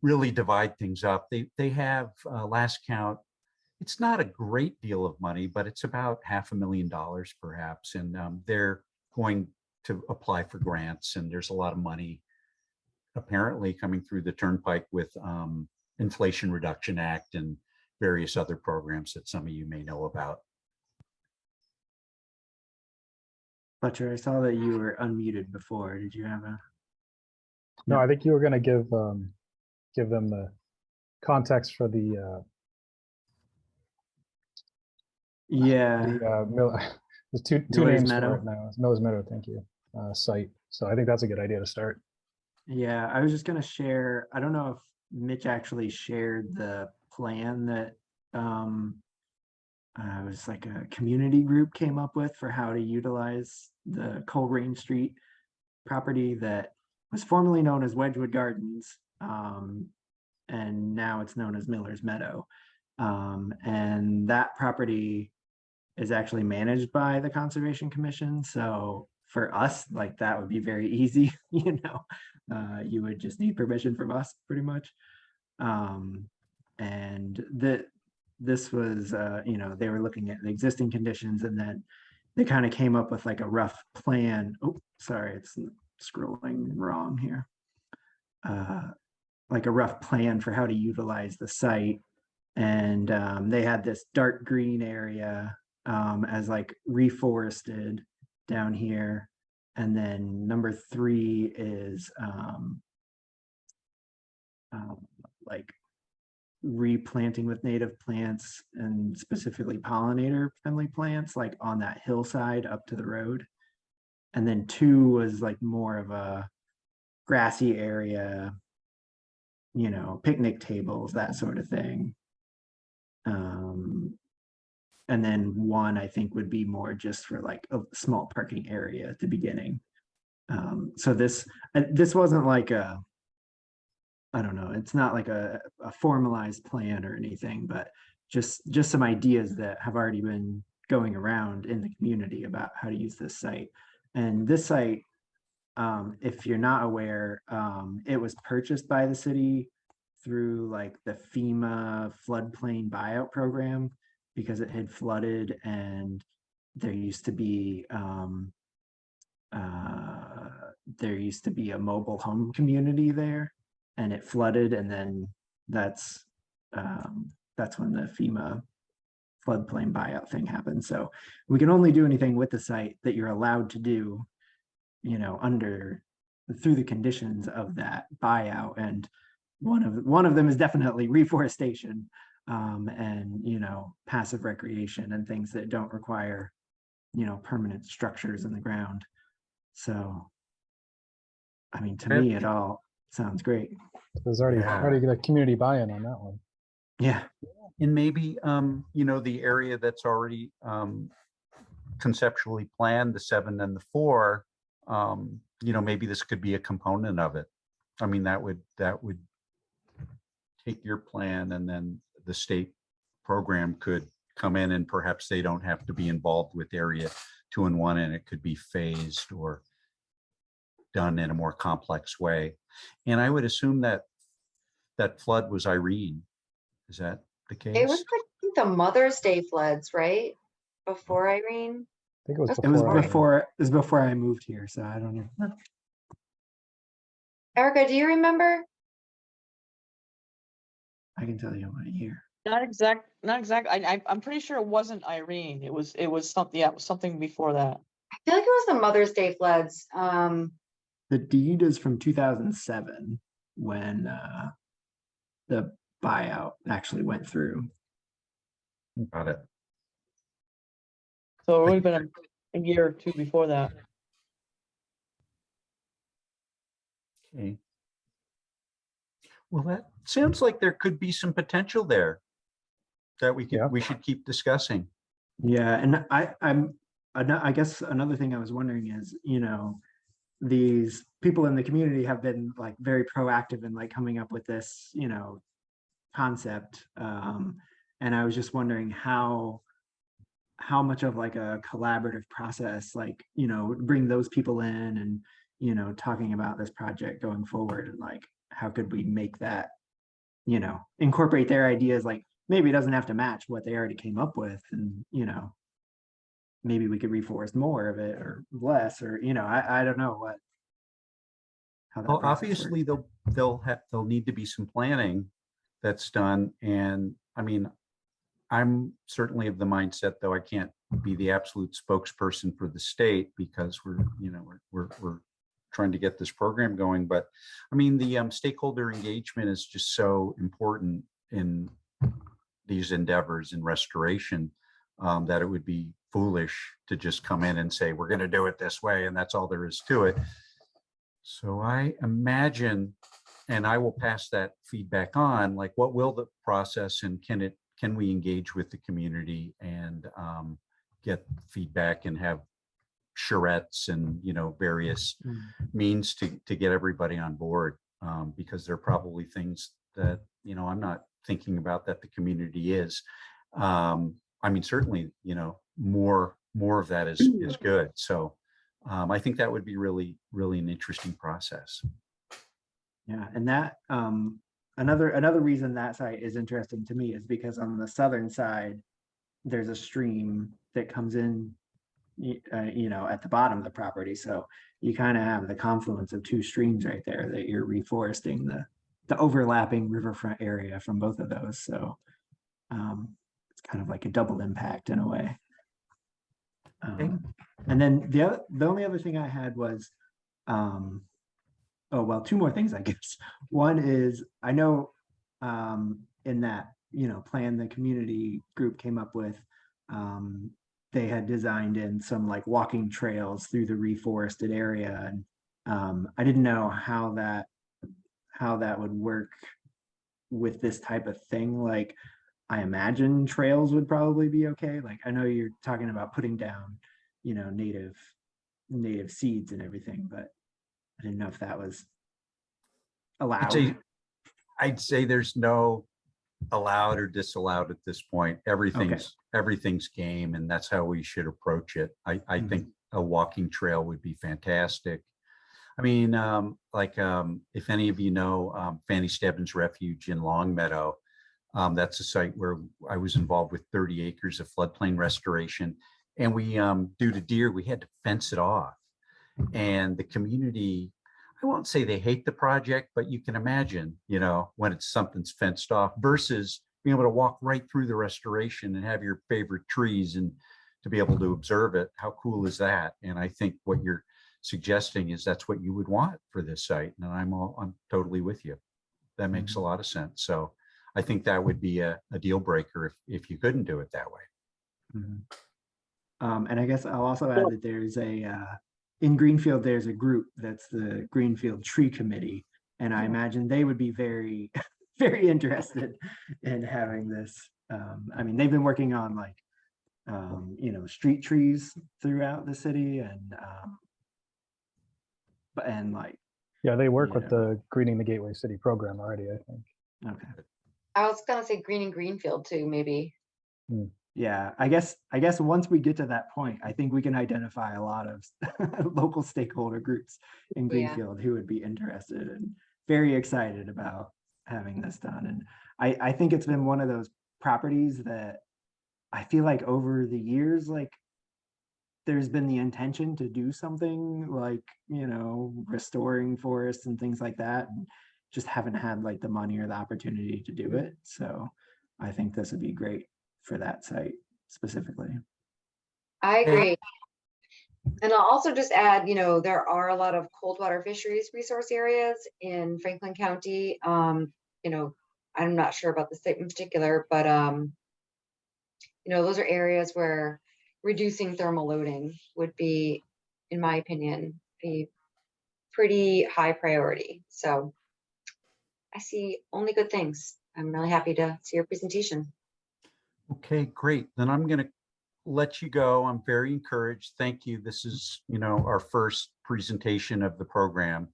really divide things up. They have last count, it's not a great deal of money, but it's about $500,000 perhaps. And they're going to apply for grants, and there's a lot of money apparently coming through the turnpike with Inflation Reduction Act and various other programs that some of you may know about. Fletcher, I saw that you were unmuted before. Did you have a? No, I think you were going to give them the context for the Yeah, there's two Miller's names Meadow. for it now. It's Miller's Meadow, thank you. Site. So I think that's a good idea to start. yeah. I was just gonna share. I don't know if Mitch actually shared the plan that was like a community group came up with for how to utilize the Coleraine Street property that was formerly known as Wedgewood Gardens, and now it's known as Miller's Meadow. And that property is actually managed by the Conservation Commission. So for us, like that would be very easy, you would just need permission from us pretty much. And this was, they were looking at the existing conditions, and then they kind of came up with like a rough plan. Oh, sorry, it's scrolling wrong here. Like a rough plan for how to utilize the site. And they had this dark green area as like reforested down here. And then number 3 is like replanting with native plants and specifically pollinator friendly plants, like on that hillside up to the road. And then 2 was like more of a grassy area, picnic tables, that sort of thing. And then 1, I think, would be more just for like a small parking area at the beginning. So this wasn't like I don't know, it's not like a formalized plan or anything, but just some ideas that have already been going around in the community about how to use this site. And this site, if you're not aware, it was purchased by the city through like the FEMA floodplain buyout program because it had flooded, and there used to be a mobile home community there, and it flooded, and then that's when the FEMA floodplain buyout thing happened. So we can only do anything with the site that you're allowed to do, through the conditions of that buyout. And one of them is definitely reforestation, and passive recreation and things that don't require permanent structures in the ground. So I mean, to me, it all sounds great. There's already a community buy-in on that one. Yeah, And maybe, you know, the area that's already conceptually planned, the 7 and the 4, you know, maybe this could be a component of it. I mean, that would take your plan, and then the state program could come in, and perhaps they don't have to be involved with area 2 and 1, and it could be phased or done in a more complex way. And I would assume that that flood was Irene. Is that the It was case? the Mother's Day floods, right? Before Irene? I think it was It it was before. before I moved here, so I don't know. Erica, do you remember? I can tell you what year. Not exact. I'm pretty sure it wasn't Irene. It was something, yeah, it was something before that. I feel like it was the Mother's Day floods. The deed is from 2007 when the buyout actually went through. Got it. So it would have been a year or two before that. Okay. Well, that sounds like there could be some potential there that Yeah. we should keep discussing. Yeah, and I guess another thing I was wondering is, you know, these people in the community have been like very proactive in like coming up with this, you know, concept. And I was just wondering how much of like a collaborative process, like, you know, bring those people in and, you know, talking about this project going forward, and like how could we make that, you know, incorporate their ideas, like maybe it doesn't have to match what they already came up with, and, you know, maybe we could reforest more of it or less, or, you know, I don't know what. How that Well, process obviously works. there'll need to be some planning that's done. And I mean, I'm certainly of the mindset, though I can't be the absolute spokesperson for the state, because we're trying to get this program going. But I mean, the stakeholder engagement is just so important in these endeavors in restoration, that it would be foolish to just come in and say, we're going to do it this way, and that's all there is to it. So I imagine, and I will pass that feedback on, like what will the process, and can we engage with the community and get feedback and have charrettes and, you know, various means to get everybody on board, because there are probably things that, you know, I'm not thinking about that the community is. I mean, certainly, you know, more of that is good. So I think that would be really an interesting process. Yeah, and that another reason that site is interesting to me is because on the southern side, there's a stream that comes in, you know, at the bottom of the property. So you kind of have the confluence of two streams right there that you're reforesting the overlapping riverfront area from both of those. So it's kind of like a double impact in a way. And then the only other thing I had was, oh, well, two more things, I guess. One is, I know in that, you know, plan the community group came up with, they had designed in some like walking trails through the reforested area. And I didn't know how that would work with this type of thing. Like, I imagine trails would probably be okay. Like, I know you're talking about putting down, you know, native seeds and everything, but I didn't know if that was allowed. I'd say there's no allowed or disallowed at this point. Everything's game, and that's how we should approach it. I think a walking trail would be fantastic. I mean, if any of you know Fanny Stebbins Refuge in Longmeadow, that's a site where I was involved with 30 acres of floodplain restoration. And we, due to deer, we had to fence it off. And the community, I won't say they hate the project, but you can imagine, you know, when it's something's fenced off versus being able to walk right through the restoration and have your favorite trees and to be able to observe it. How cool is that? And I think what you're suggesting is that's what you would want for this site. And I'm totally with you. That makes a lot of sense. So I think that would be a deal breaker if you couldn't do it that way. And I guess I'll also add that there's in Greenfield, there's a group that's the Greenfield Tree Committee. And I imagine they would be very, very interested in having this. I mean, they've been working on like, street trees throughout the city and like, Yeah, they work with Yeah. the Greening the Gateway City program already, I think. okay. I was gonna say green and Greenfield too, maybe. Yeah, I guess once we get to that point, I think we can identify a lot of local stakeholder groups in Yeah. Greenfield who would be interested and very excited about having this done. And I think it's been one of those properties that I feel like over the years, like there's been the intention to do something like, restoring forests and things like that, and just haven't had like the money or the opportunity to do it. So I think this would be great for that site specifically. I agree. And I'll also just add, there are a lot of cold water fisheries resource areas in Franklin County. I'm not sure about the state in particular, but those are areas where reducing thermal loading would be, in my opinion, a pretty high priority. So I see only good things. I'm really happy to see your presentation. Okay, great. Then I'm going to let you go. I'm very encouraged. Thank you. This is, our first presentation of the program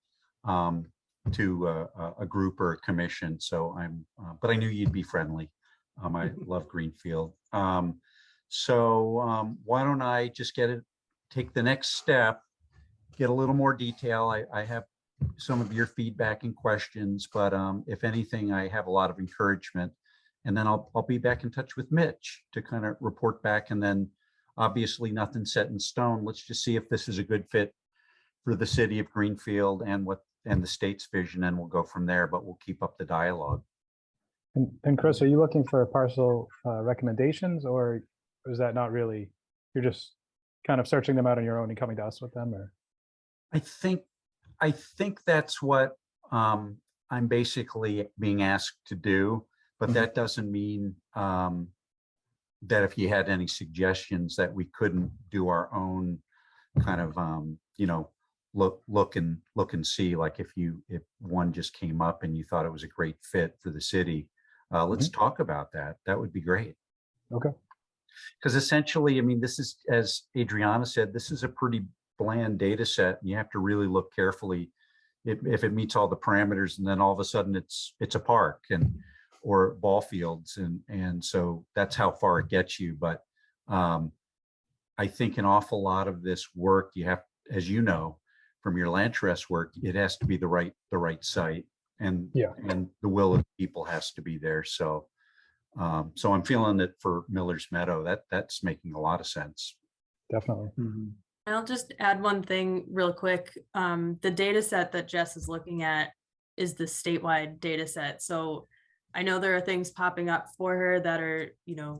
to a group or a commission. So but I knew you'd be friendly. I love Greenfield. So why don't I just take the next step, get a little more detail. I have some of your feedback and questions, but if anything, I have a lot of encouragement. And then I'll be back in touch with Mitch to kind of report back. And then obviously nothing's set in stone. Let's just see if this is a good fit for the city of Greenfield and the state's vision, and we'll go from there, but we'll keep up the dialogue. And Chris, are you looking for parcel recommendations, or is that not really, you're just kind of searching them out on your own and coming to us with them? Or I think that's what I'm basically being asked to do, but that doesn't mean that if you had any suggestions that we couldn't do our own kind of look and see, like if one just came up and you thought it was a great fit for the city, let's talk about that. That would be great. Okay. Because essentially, I mean, this is, as Adriana said, this is a pretty bland data set, and you have to really look carefully if it meets all the parameters, and then all of a sudden it's a park or ball fields, and so that's how far it gets you. But I think an awful lot of this work, you have, as you know from your land trust work, it has to be the right site, and the will of people has to be there. So so I'm feeling that for Miller's Meadow, that's making a lot of sense. Definitely. I'll just add one thing real quick. The data set that Jess is looking at is the statewide data set. So I know there are things popping up for her that are,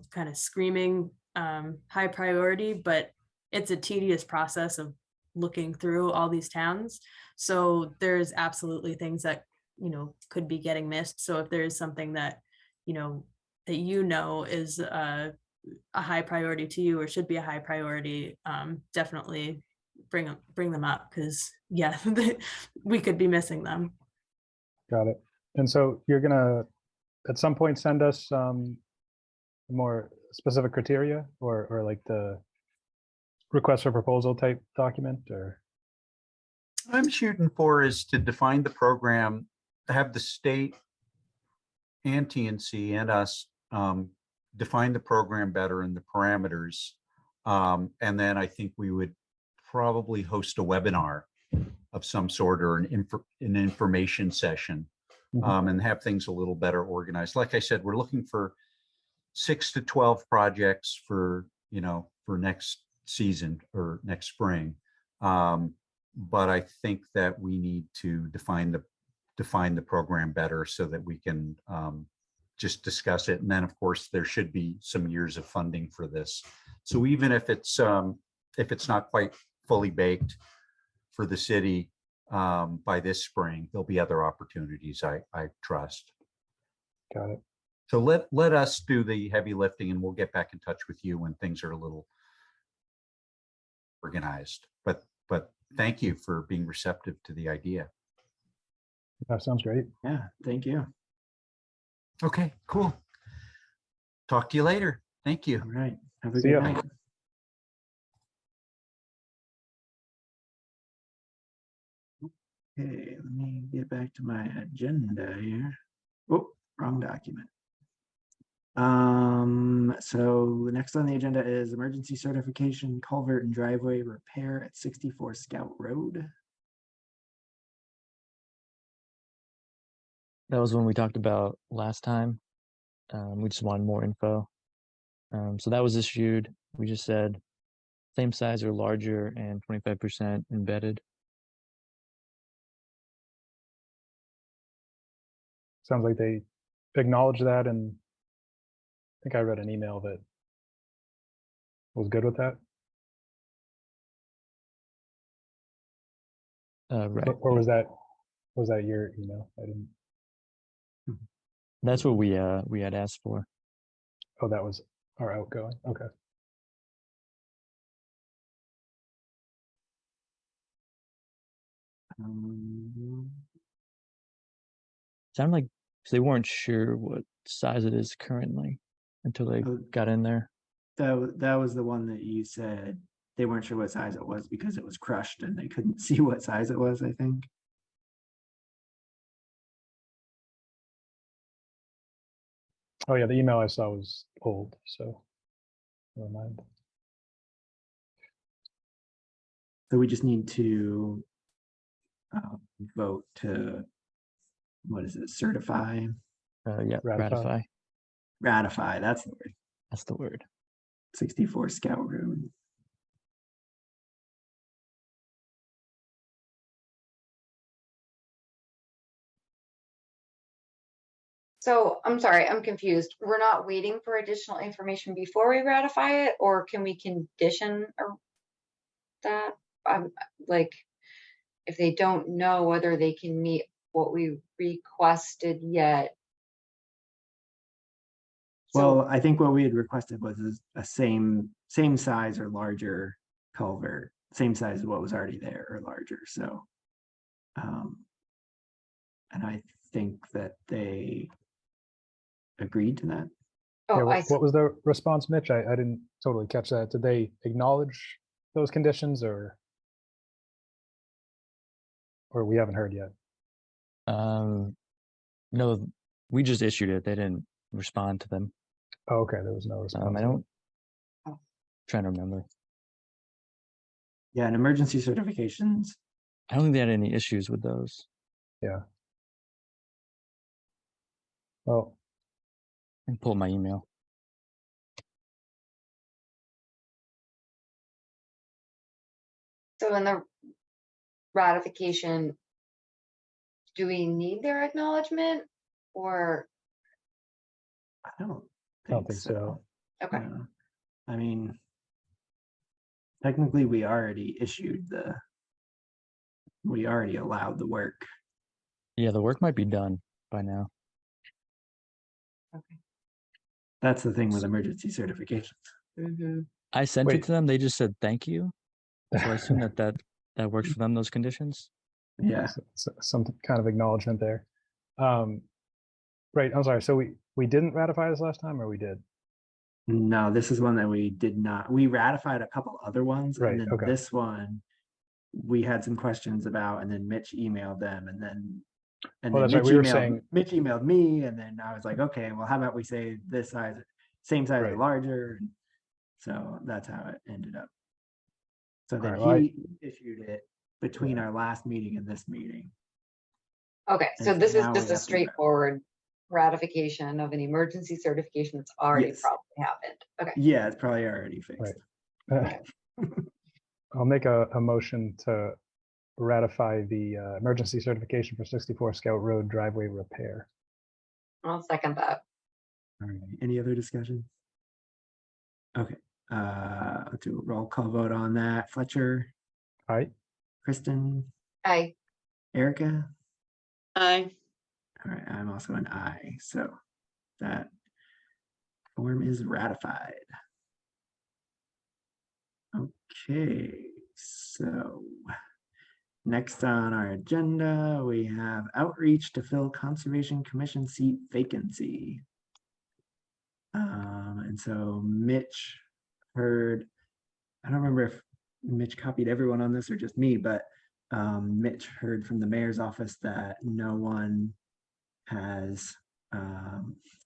kind of screaming high priority, but it's a tedious process of looking through all these towns. So there's absolutely things that, could be getting missed. So if there is something that, is a high priority to you or should be a high priority, definitely bring them up, because we could be missing them. Got it. And so you're gonna at some point send us more specific criteria or like the request for proposal type document, or? I'm shooting for is to define the program, have the state and TNC and us define the program better and the parameters. And then I think we would probably host a webinar of some sort, or an information session, and have things a little better organized. Like I said, we're looking for 6 to 12 projects for next season or next spring. But I think that we need to define the program better so that we can just discuss it. And then of course there should be some years of funding for this. So even if it's not quite fully baked for the city by this spring, there'll be other opportunities, I trust. Got it. So let us do the heavy lifting, and we'll get back in touch with you when things are a little organized. But thank you for being receptive to the idea. That sounds great. Yeah, thank you. Okay, cool. Talk to you later. Thank you. All right. Have a See good ya. night. Okay, let me get back to my agenda here. Oh, wrong document. So next on the agenda is emergency certification culvert and driveway repair at 64 Scout Road. That was when we talked about last time. We just wanted more info. So that was issued. We just said same size or larger and 25% embedded. Sounds like they acknowledged that, and I think I read an email that was good with that. Right. Or was that your email? I didn't. That's what we had asked for. Oh, that was our outgoing. Okay. Sounded like they weren't sure what size it is currently until they Oh. got in there. That was the one that you said they weren't sure what size it was because it was crushed and they couldn't see what size it was, I think. Oh yeah, the email I saw was old, so never mind. So we just need to vote to, what is it, certify, Yeah, Ratify. ratify, that's the word, That's the word. 64 Scout Road. So I'm sorry, I'm confused. We're not waiting for additional information before we ratify it, or can we condition that? Like, if they don't know whether they can meet what we requested yet. Well, I think what we had requested was a same size or larger culvert, same size as what was already there or larger, so. And I think that they agreed to that. Yeah, Oh, I what was the response, Mitch? I didn't totally catch that. Did they acknowledge those conditions, or we haven't heard yet? No, we just issued it. They didn't respond to them. Oh, okay, there was no response. I don't. Oh. Trying to remember. Yeah, and emergency certifications. I don't think they had any issues with those. Yeah. Well, I can pull my email. So in the ratification, do we need their acknowledgement or? I don't think so. Okay. No. I mean, technically, we already allowed the work. Yeah, the work might be done by now. Okay. That's the thing with emergency certifications. Mm-hmm. I sent Wait. it to them. They just said thank you. So I assume that works for them. Those conditions. Yeah, some kind of acknowledgement there. Right. I'm sorry. So we didn't ratify this last time, or we did? no, this is one that we did not. We ratified a couple other ones, Right, and then okay. this one we had some questions about, and then Mitch emailed them, and then Oh, that's right. We were saying Mitch emailed me, and then I was like, okay, well, how about we say this size, same size or Right. larger? So that's how it ended up. So then Alright, well, he issued it between Yeah. our last meeting and this meeting. Okay, And so so this is now just we a have to straightforward ratification of an emergency certification that's already Yes. probably happened. Okay. Yeah, it's probably already fixed. Right. I'll make a motion to ratify the emergency certification for 64 Scout Road driveway repair. I'll second that. All right, any other discussion? Okay, let's do a roll call vote on that. Fletcher, Aye. Kristen, Aye. Erica. Aye. All right, I'm also an aye, so that form is ratified. Okay, so Next on our agenda, we have outreach to fill Conservation Commission seat vacancy. And so Mitch heard, I don't remember if Mitch copied everyone on this or just me, but Mitch heard from the mayor's office that no one has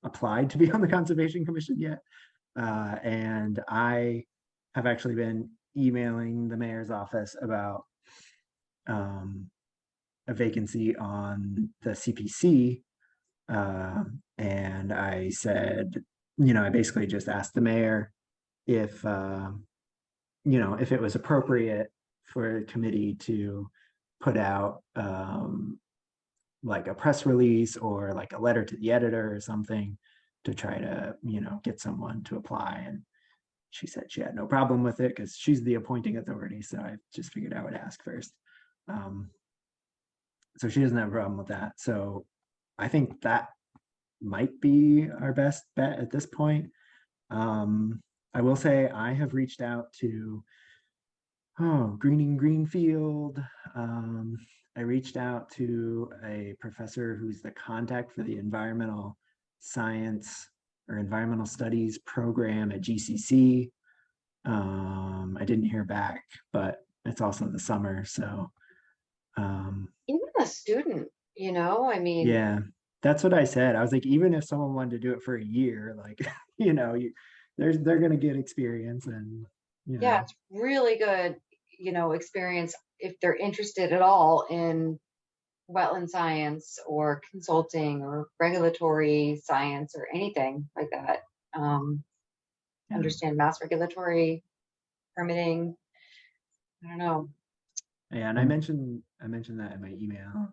applied to be on the Conservation Commission yet. And I have actually been emailing the mayor's office about a vacancy on the CPC. And I said, I basically just asked the mayor if, if it was appropriate for a committee to put out like a press release or like a letter to the editor or something to try to, get someone to apply. And she said she had no problem with it because she's the appointing authority. So I just figured I would ask first. So she doesn't have a problem with that. So I think that might be our best bet at this point. I will say I have reached out to Greenfield. I reached out to a professor who's the contact for the environmental science or environmental studies program at GCC. I didn't hear back, but it's also the summer, so Even a student, I mean. yeah, that's what I said. I was like, even if someone wanted to do it for a year, like, they're gonna get experience and Yeah, it's really good, experience if they're interested at all in wetland science or consulting or regulatory science or anything like that. Yeah. Understand mass regulatory permitting. I don't know. Yeah, and I mentioned that in my email.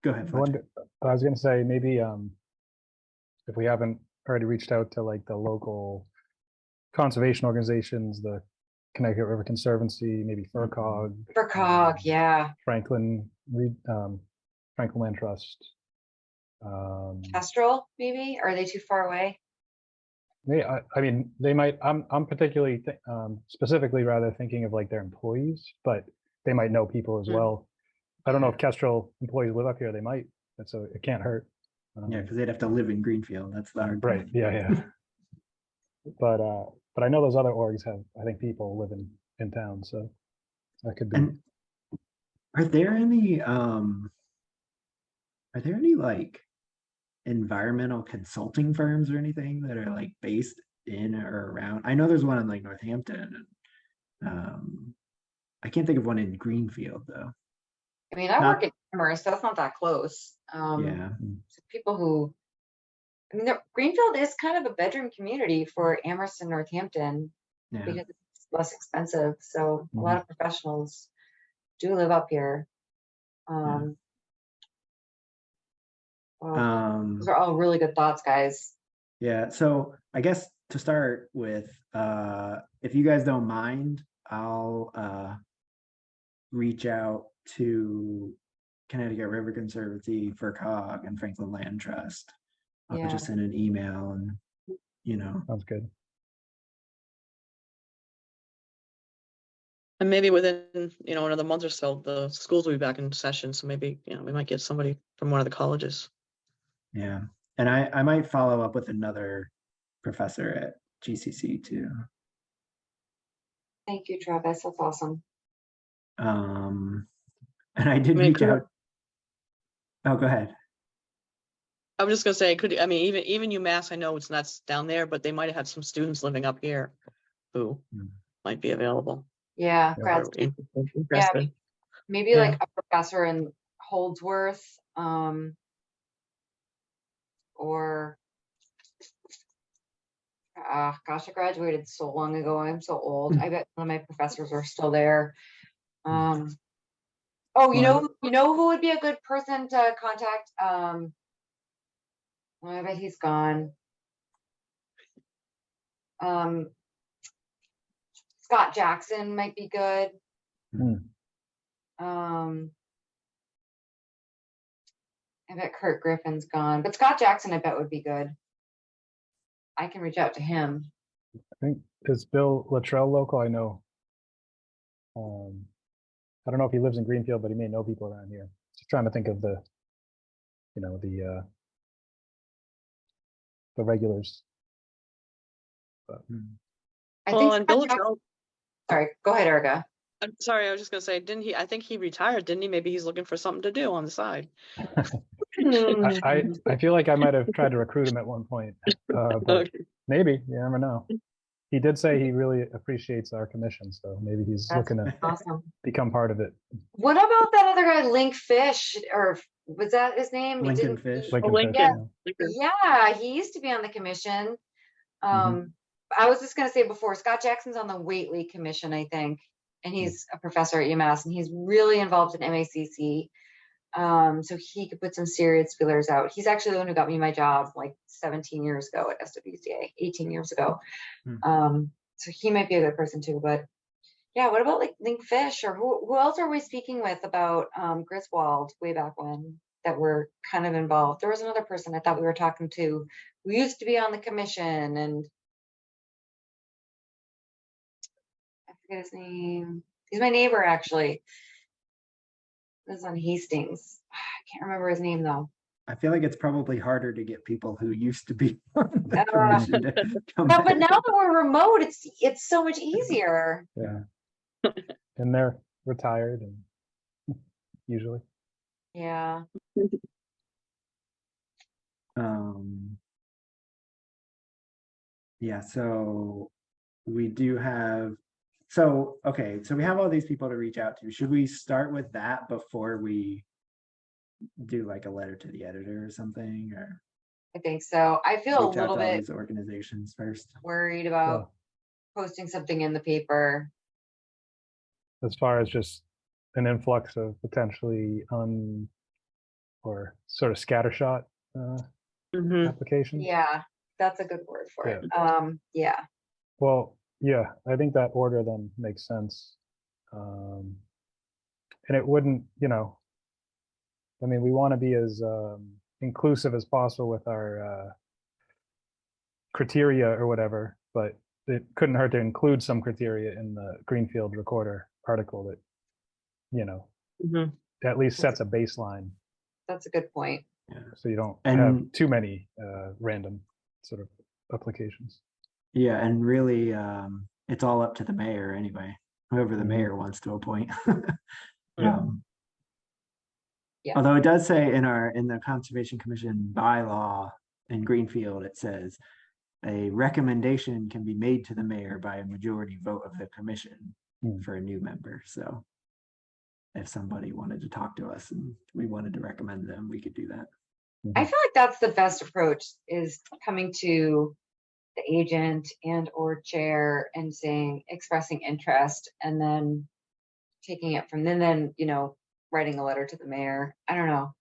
Go ahead, I Fletcher. wonder, I was gonna say maybe if we haven't already reached out to like the local conservation organizations, the Connecticut River Conservancy, maybe FERCog, FERCog, yeah. Franklin Land Trust. Kestrel, maybe? Are they too far away? I mean, they might. I'm particularly specifically rather thinking of like their employees, but they might know people as well. I don't know if Kestrel employees live up here. They might, so it can't hurt. Yeah, because they'd have to live in Greenfield. That's the hard Right. part. Yeah. But I know those other orgs have, I think, people living in town, so that could be. And are there any like environmental consulting firms or anything that are like based in or around? I know there's one in like Northampton. I can't think of one in Greenfield though. I mean, I Not- work in Amherst, that's not that close. Yeah. So people who, Greenfield is kind of a bedroom community for Amherst and Northampton Yeah. because it's less expensive. So a lot of professionals do live up here. Well, those are all really good thoughts, guys. Yeah. So I guess to start with, if you guys don't mind, I'll reach out to Connecticut River Conservancy, FERCog, and Franklin Land Trust. I'll Yeah. just send an email and Sounds good. And maybe within, another month or so, the schools will be back in session. So maybe, we might get somebody from one of the colleges. yeah. And I might follow up with another professor at GCC too. Thank you, Travis. That's awesome. And I did reach out. Oh, go ahead. I was just gonna say, even UMass, I know it's not down there, but they might have had some students living up here who might be available. Yeah, Yeah. grad or student. interested. Maybe Yeah. like a professor in Holdsworth, or gosh, I graduated so long ago. I'm so old. I bet one of my professors are still there. Oh, you know who would be a good person to contact? I bet he's gone. Scott Jackson might be good. I bet Kurt Griffin's gone, but Scott Jackson I bet would be good. I can reach out to him. I think is Bill Luttrell local. I know. I don't know if he lives in Greenfield, but he may know people around here. Just trying to think of the, the regulars. But, I Well, think, and Village Scott Jack- Road, sorry, go ahead, Erica. I'm sorry, I was just gonna say, didn't he, I think he retired, didn't he? Maybe he's looking for something to do on the side. I feel like I might have tried to recruit him at one point, but Okay. maybe, you never know. He did say he really appreciates our commission, so maybe he's That's looking to awesome. become part of it. What about that other guy, Link Fish, or was that his name? He Lincoln didn't- Fish. Lincoln Oh, Fish, Lincoln. Yeah, he used to be on the commission. I was just gonna say before, Scott Jackson's on the Whately Commission, I think, and he's a professor at UMass, and he's really involved in MACC. So he could put some serious feelers out. He's actually the one who got me my job like 17 years ago at SWCA, 18 years ago. So he might be a good person too. But yeah, what about like Link Fish, or who else are we speaking with about Griswold way back when that were kind of involved? There was another person I thought we were talking to who used to be on the commission, and I forget his name. He's my neighbor actually. This is on Hastings. I can't remember his name though. I feel like it's probably harder to get people who used to be on the Uh, commission to come No, but back. now that we're remote, it's so much easier. Yeah. And they're retired and usually. Yeah. Yeah, so we do have, so, okay, so we have all these people to reach out to. Should we start with that before we do like a letter to the editor or something, or I think so. I feel a reach out little to all bit these organizations first? worried about posting something in the paper. As far as just an influx of potentially or sort of scattershot Mhm. applications. Yeah, that's a good word for it. Yeah. Well, yeah, I think that order then makes sense. And it wouldn't, I mean, we want to be as inclusive as possible with our criteria or whatever, but it couldn't hurt to include some criteria in the Greenfield Recorder article that, Mhm. at least sets a baseline That's a good point. so you don't And- have too many random sort of applications. Yeah, and really, it's all up to the mayor anyway, whoever the Mhm. mayor wants to appoint. Yeah. Yeah. Although it does say in the Conservation Commission bylaw in Greenfield, it says a recommendation can be made to the mayor by a majority vote of the commission for a new member. So if somebody wanted to talk to us and we wanted to recommend them, we could do that. I feel like that's the best approach, is coming to the agent and or chair and expressing interest, and then taking it from then, writing a letter to the mayor. I don't know.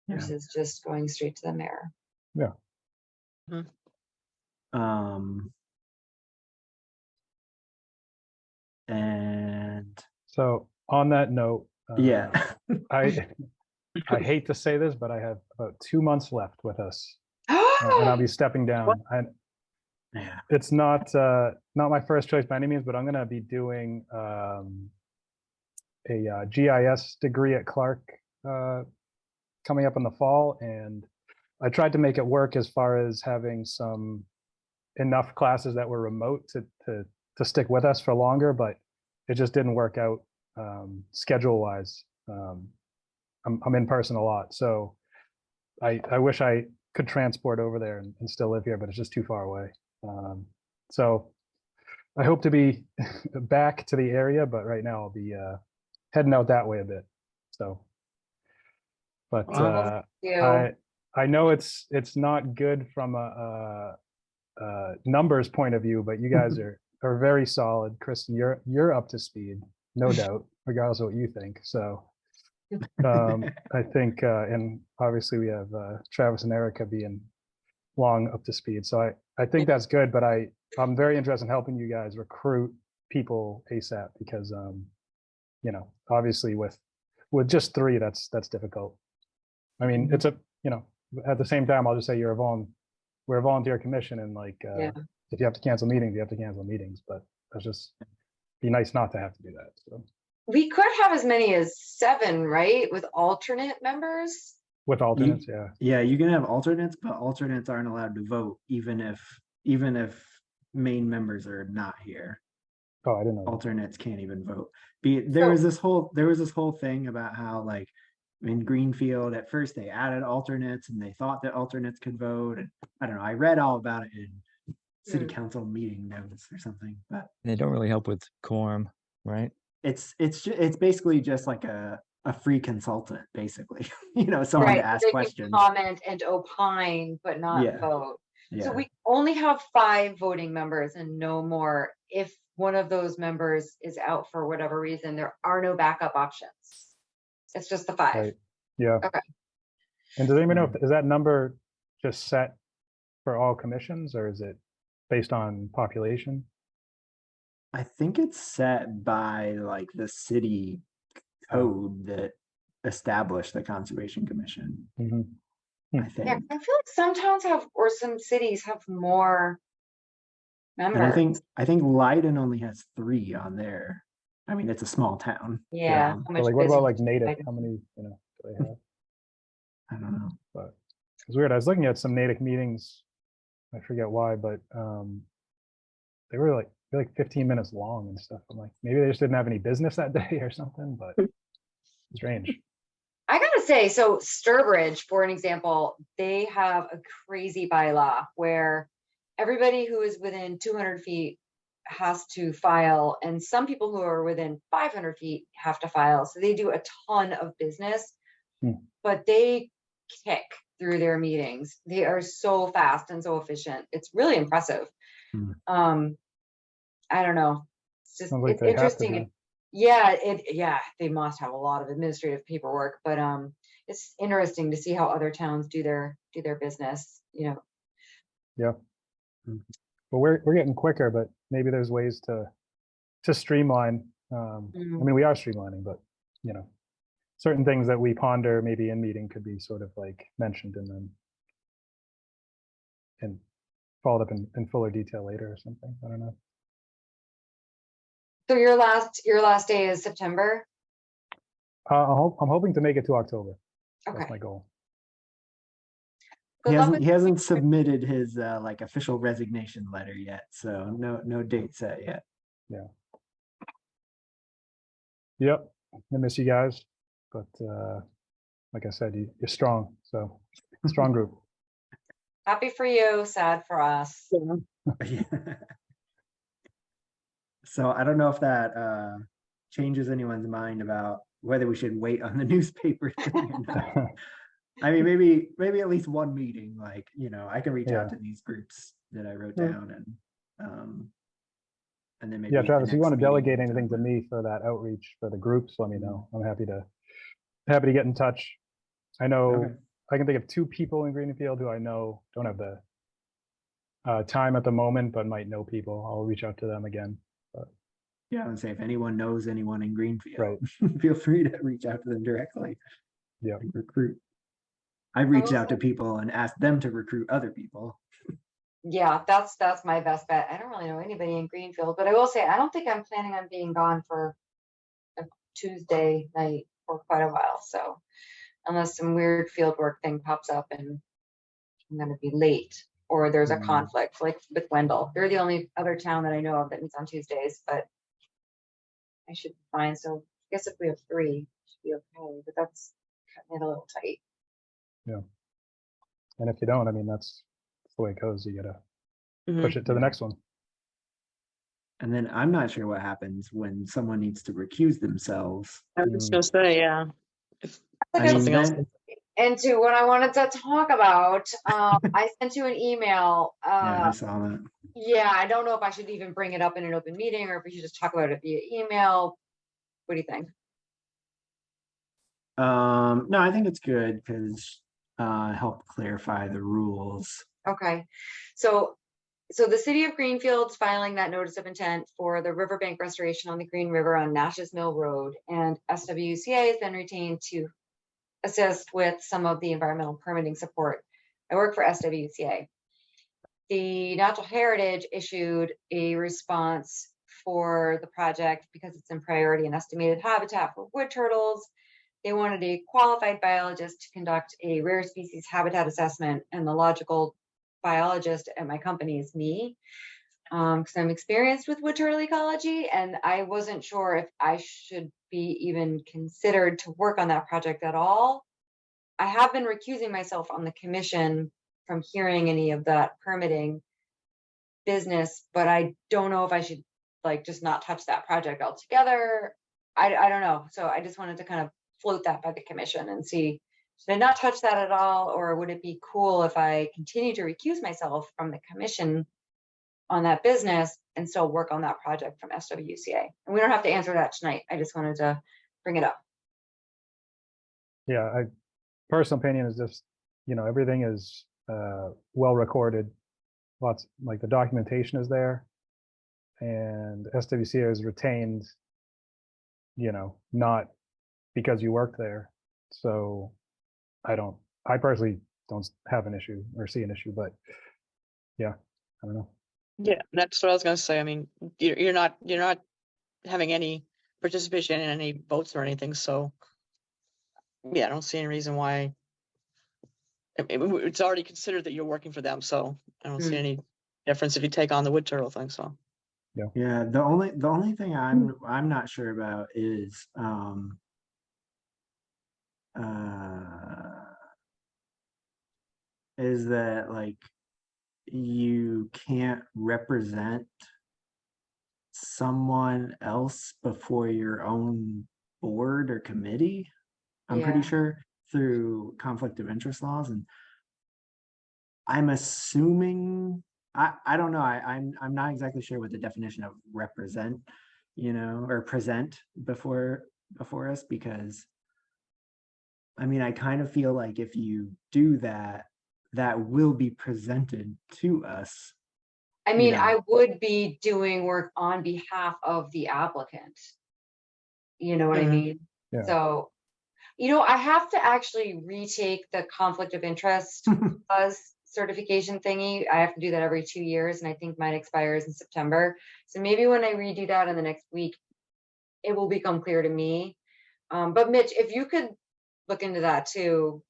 Yeah. Versus just going straight to the mayor. Yeah. And So on that note, yeah, I hate to say this, but I have about 2 months left with us, and I'll be stepping down. And yeah, it's not my first choice by any means, but I'm going to be doing a GIS degree at Clark coming up in the fall, and I tried to make it work as far as having enough classes that were remote to stick with us for longer, but it just didn't work out schedule wise. I'm in person a lot, so I wish I could transport over there and still live here, but it's just too far away. So I hope to be back to the area, but right now I'll be heading out that way a bit. So, but I know it's not good from a numbers point of view, but you guys are very solid. Kristen, you're up to speed, no doubt, regardless of what you think. So I think, and obviously we have Travis and Erica being long up to speed. So I think that's good, but I'm very interested in helping you guys recruit people ASAP because, obviously with just 3, that's difficult. I mean, it's at the same time, I'll just say we're a volunteer commission, and like, if you have to cancel meetings, you have to cancel meetings, but that's just be nice not to have to do that. So. we could have as many as 7, right? With alternate members. With alternates, yeah. Yeah, you can have alternates, but alternates aren't allowed to vote, even if main members are not here. Oh, I didn't know. that. Alternates can't even vote. There was this whole thing about how, like, in Greenfield at first they added alternates and they thought that alternates could vote, and I don't know, I read all about it in city council meeting notes or something, but They don't really help with quorum, right? it's basically just like a free consultant, basically. Someone Right, to ask they questions. can comment and opine, but not Yeah. vote. So Yeah. we only have 5 voting members and no more. If one of those members is out for whatever reason, there are no backup options. It's just the 5. Right. Yeah. Okay. And does anyone know if is that number just set for all commissions, or is it based on population? I think it's set by like the city code that established the Conservation Commission. Mhm. I think. Yeah, I feel like some towns have, or some cities have more And members. I think Leiden only has 3 on there. I mean, it's a small town. Yeah. so how But much like, what about business like native? Leiden? How many, do they have? I don't know. But it's weird. I was looking at some Natick meetings. I forget why, but they were like 15 minutes long and stuff. I'm like, maybe they just didn't have any business that day or something, but strange. I gotta say, so Sturbridge, for an example, they have a crazy bylaw where everybody who is within 200 feet has to file, and some people who are within 500 feet have to file. So they do a ton of business, but they kick through their meetings. They are so fast and so efficient. It's really impressive. I don't know. It's just, Sounds like it's they have to interesting. be. Yeah, they must have a lot of administrative paperwork, but it's interesting to see how other towns do their business, Yeah. But we're getting quicker, but maybe there's ways to streamline. I mean, we are streamlining, but certain things that we ponder maybe in meeting could be sort of like mentioned and followed up in fuller detail later or something. I don't know. So your last day is September? I'm hoping to make it to October. Okay. That's my goal. Good luck with He hasn't submitted his like official resignation letter yet, so no date set yet. Yep. I miss you guys, but like I said, you're strong. So strong group. Happy for you, sad for us. So I don't know if that changes anyone's mind about whether we should wait on the newspaper thing or not. I mean, maybe at least one meeting, like, I can reach out to these groups that I wrote down and then maybe. Yeah, the Travis, if you next want to meeting delegate we'll anything talk to about it. me for that outreach for the groups, let me know. I'm happy to get in touch. I know Okay. I can think of 2 people in Greenfield who I know don't have the time at the moment, but might know people. I'll reach out to them again. Yeah, I would say if anyone knows anyone in Greenfield, Right. feel free to reach out to them directly. Yeah. and recruit. I've reached out to people and asked them to recruit other people. Yeah, that's my best bet. I don't really know anybody in Greenfield, but I will say I don't think I'm planning on being gone for a Tuesday night for quite a while. So unless some weird field work thing pops up and I'm gonna be late, or there's a conflict like with Wendell. They're the only other town that I know of that meets on Tuesdays, but I should be fine. So I guess if we have 3, it should be okay, but that's cutting it a little tight. Yeah. And if you don't, I mean, that's the way it goes. You gotta Mhm. push it to the next one. And then I'm not sure what happens when someone needs to recuse themselves. I was just gonna say, yeah. If I mean, something else. then- Into what I wanted to talk about, I sent you an email. yeah, I saw that. Yeah, I don't know if I should even bring it up in an open meeting or if we should just talk about it via email. What do you think? No, I think it's good because help clarify the rules. Okay, so the city of Greenfield's filing that notice of intent for the riverbank restoration on the Green River on Nash's Mill Road, and SWCA has been retained to assist with some of the environmental permitting support. I work for SWCA. The Natural Heritage issued a response for the project because it's in priority and estimated habitat for wood turtles. They wanted a qualified biologist to conduct a rare species habitat assessment, and the logical biologist at my company is me, because I'm experienced with wood turtle ecology, and I wasn't sure if I should be even considered to work on that project at all. I have been recusing myself on the commission from hearing any of that permitting business, but I don't know if I should like just not touch that project altogether. I don't know. So I just wanted to kind of float that by the commission and see, should I not touch that at all? Or would it be cool if I continue to recuse myself from the commission on that business and still work on that project from SWCA? And we don't have to answer that tonight. I just wanted to bring it up. Yeah, personal opinion is just, everything is well recorded. Lots, like the documentation is there. And SWCA is retained, not because you worked there. So I personally don't have an issue or see an issue, but yeah, I don't know. Yeah, that's what I was gonna say. I mean, you're not having any participation in any votes or anything, so yeah, I don't see any reason why. It's already considered that you're working for them, so I don't see any difference if you take on the wood turtle thing, so. Yeah, the only thing I'm not sure about is that like you can't represent someone else before your own board or committee, I'm pretty Yeah. sure, through conflict of interest laws. And I'm assuming, I don't know, I'm not exactly sure what the definition of represent, or present before us, because I mean, I kind of feel like if you do that, that will be presented to us. I mean, I would be doing work on behalf of the applicant. You know what I mean? Yeah. So, I have to actually retake the conflict of interest certification thingy. I have to do that every 2 years, and I think mine expires in September. So maybe when I redo that in the next week, it will become clear to me. But Mitch, if you could look into that too,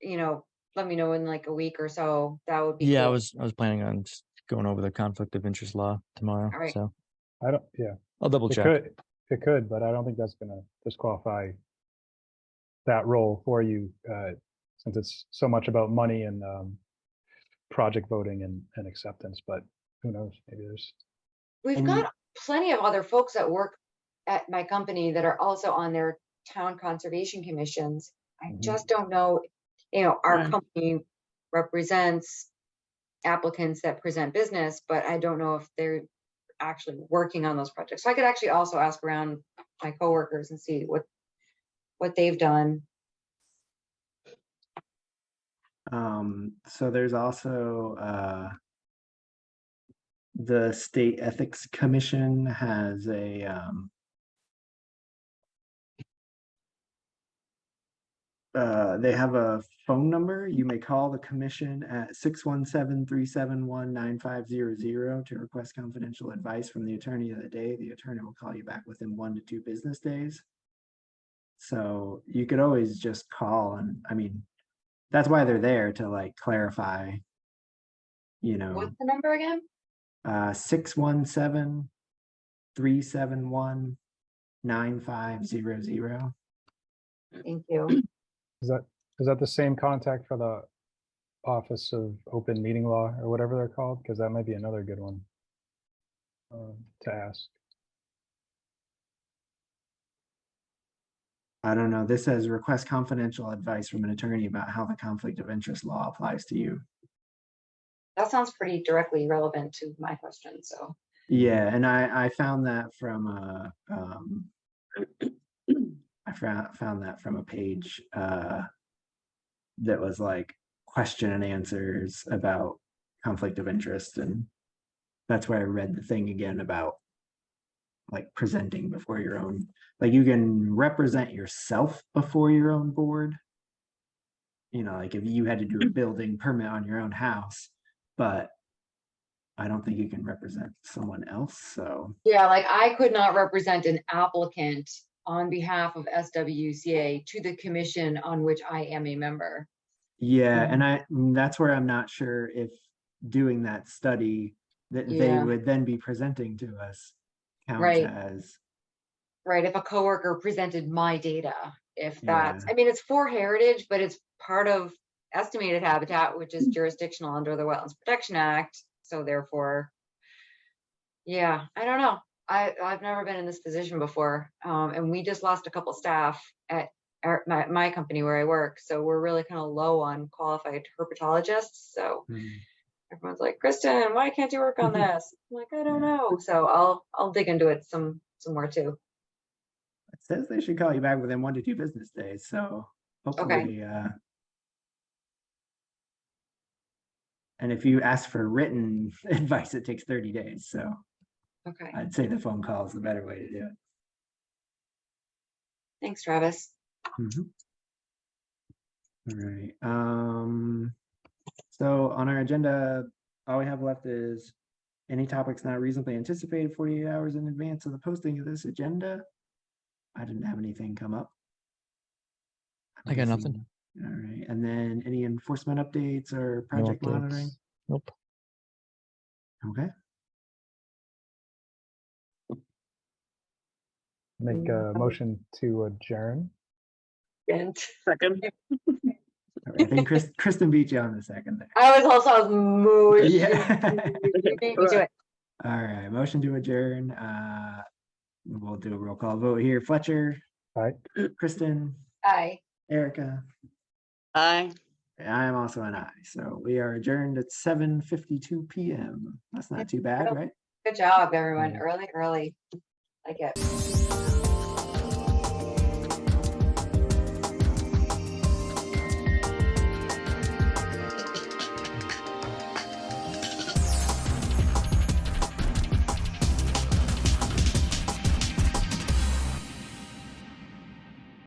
let me know in like a week or so. That would be Yeah, I cool. was planning on just going over the conflict of interest law tomorrow. All right. So Yeah, I'll double it check. could, but I don't think that's gonna disqualify that role for you, since it's so much about money and project voting and acceptance. But who knows? Maybe there's. We've And you- got plenty of other folks that work at my company that are also on their town conservation commissions. I Mhm. just don't know, our Right. company represents applicants that present business, but I don't know if they're actually working on those projects. So I could actually also ask around my coworkers and see what they've done. So there's also the State Ethics Commission has a they have a phone number. You may call the commission at 617-371-9500 to request confidential advice from the attorney of the day. The attorney will call you back within 1 to 2 business days. So you could always just call, and I mean, that's why they're there, to like clarify, What's the number again? 617-371-9500. Thank you. Is that the same contact for the Office of Open Meeting Law or whatever they're called? Because that might be another good one to ask. I don't know. This says request confidential advice from an attorney about how the conflict of interest law applies to you. That sounds pretty directly relevant to my question. So Yeah, and I found that from I found that from a page that was like question and answers about conflict of interest, and that's where I read the thing again about like presenting before your own, like you can represent yourself before your own board, like if you had to do a building permit on your own house, but I don't think you can represent someone else, so. Yeah, like I could not represent an applicant on behalf of SWCA to the commission on which I am a member. Yeah, and that's where I'm not sure if doing that study that they Yeah. would then be presenting to us counts Right. as, Right, if a coworker presented my data, if that's, Yeah. I mean, it's for heritage, but it's part of estimated habitat, which is jurisdictional under the Wetlands Protection Act, so therefore, yeah, I don't know. I've never been in this position before, and we just lost a couple staff at my company where I work, so we're really kind of low on qualified herpetologists, so everyone's like, Kristen, why can't you work on this? I'm like, I don't know, so I'll dig into it some more too. it says they should call you back within 1 to 2 business days, so hopefully, and if you ask for written advice, it takes 30 days, so Okay, I'd say the phone call is the better way to do it. thanks, Travis. Mhm. All right, so on our agenda, all we have left is any topics not reasonably anticipated 48 hours in advance of the posting of this agenda. I didn't have anything come up. I'm I got guessing- nothing. All right, and then any enforcement updates or No project monitoring? updates. Nope. Okay, Make a motion to adjourn. Second. all right, I think Kristen beat you on the second there. I was also moved. Yeah. You beat me to it. All right, motion to adjourn. We'll do a roll call vote here. Fletcher, Aye. Kristen, Aye. Erica, Aye. and I am also an aye. So we are adjourned at 7:52 p.m. That's not too bad, right? Good job, everyone. Yeah. Early. Like it.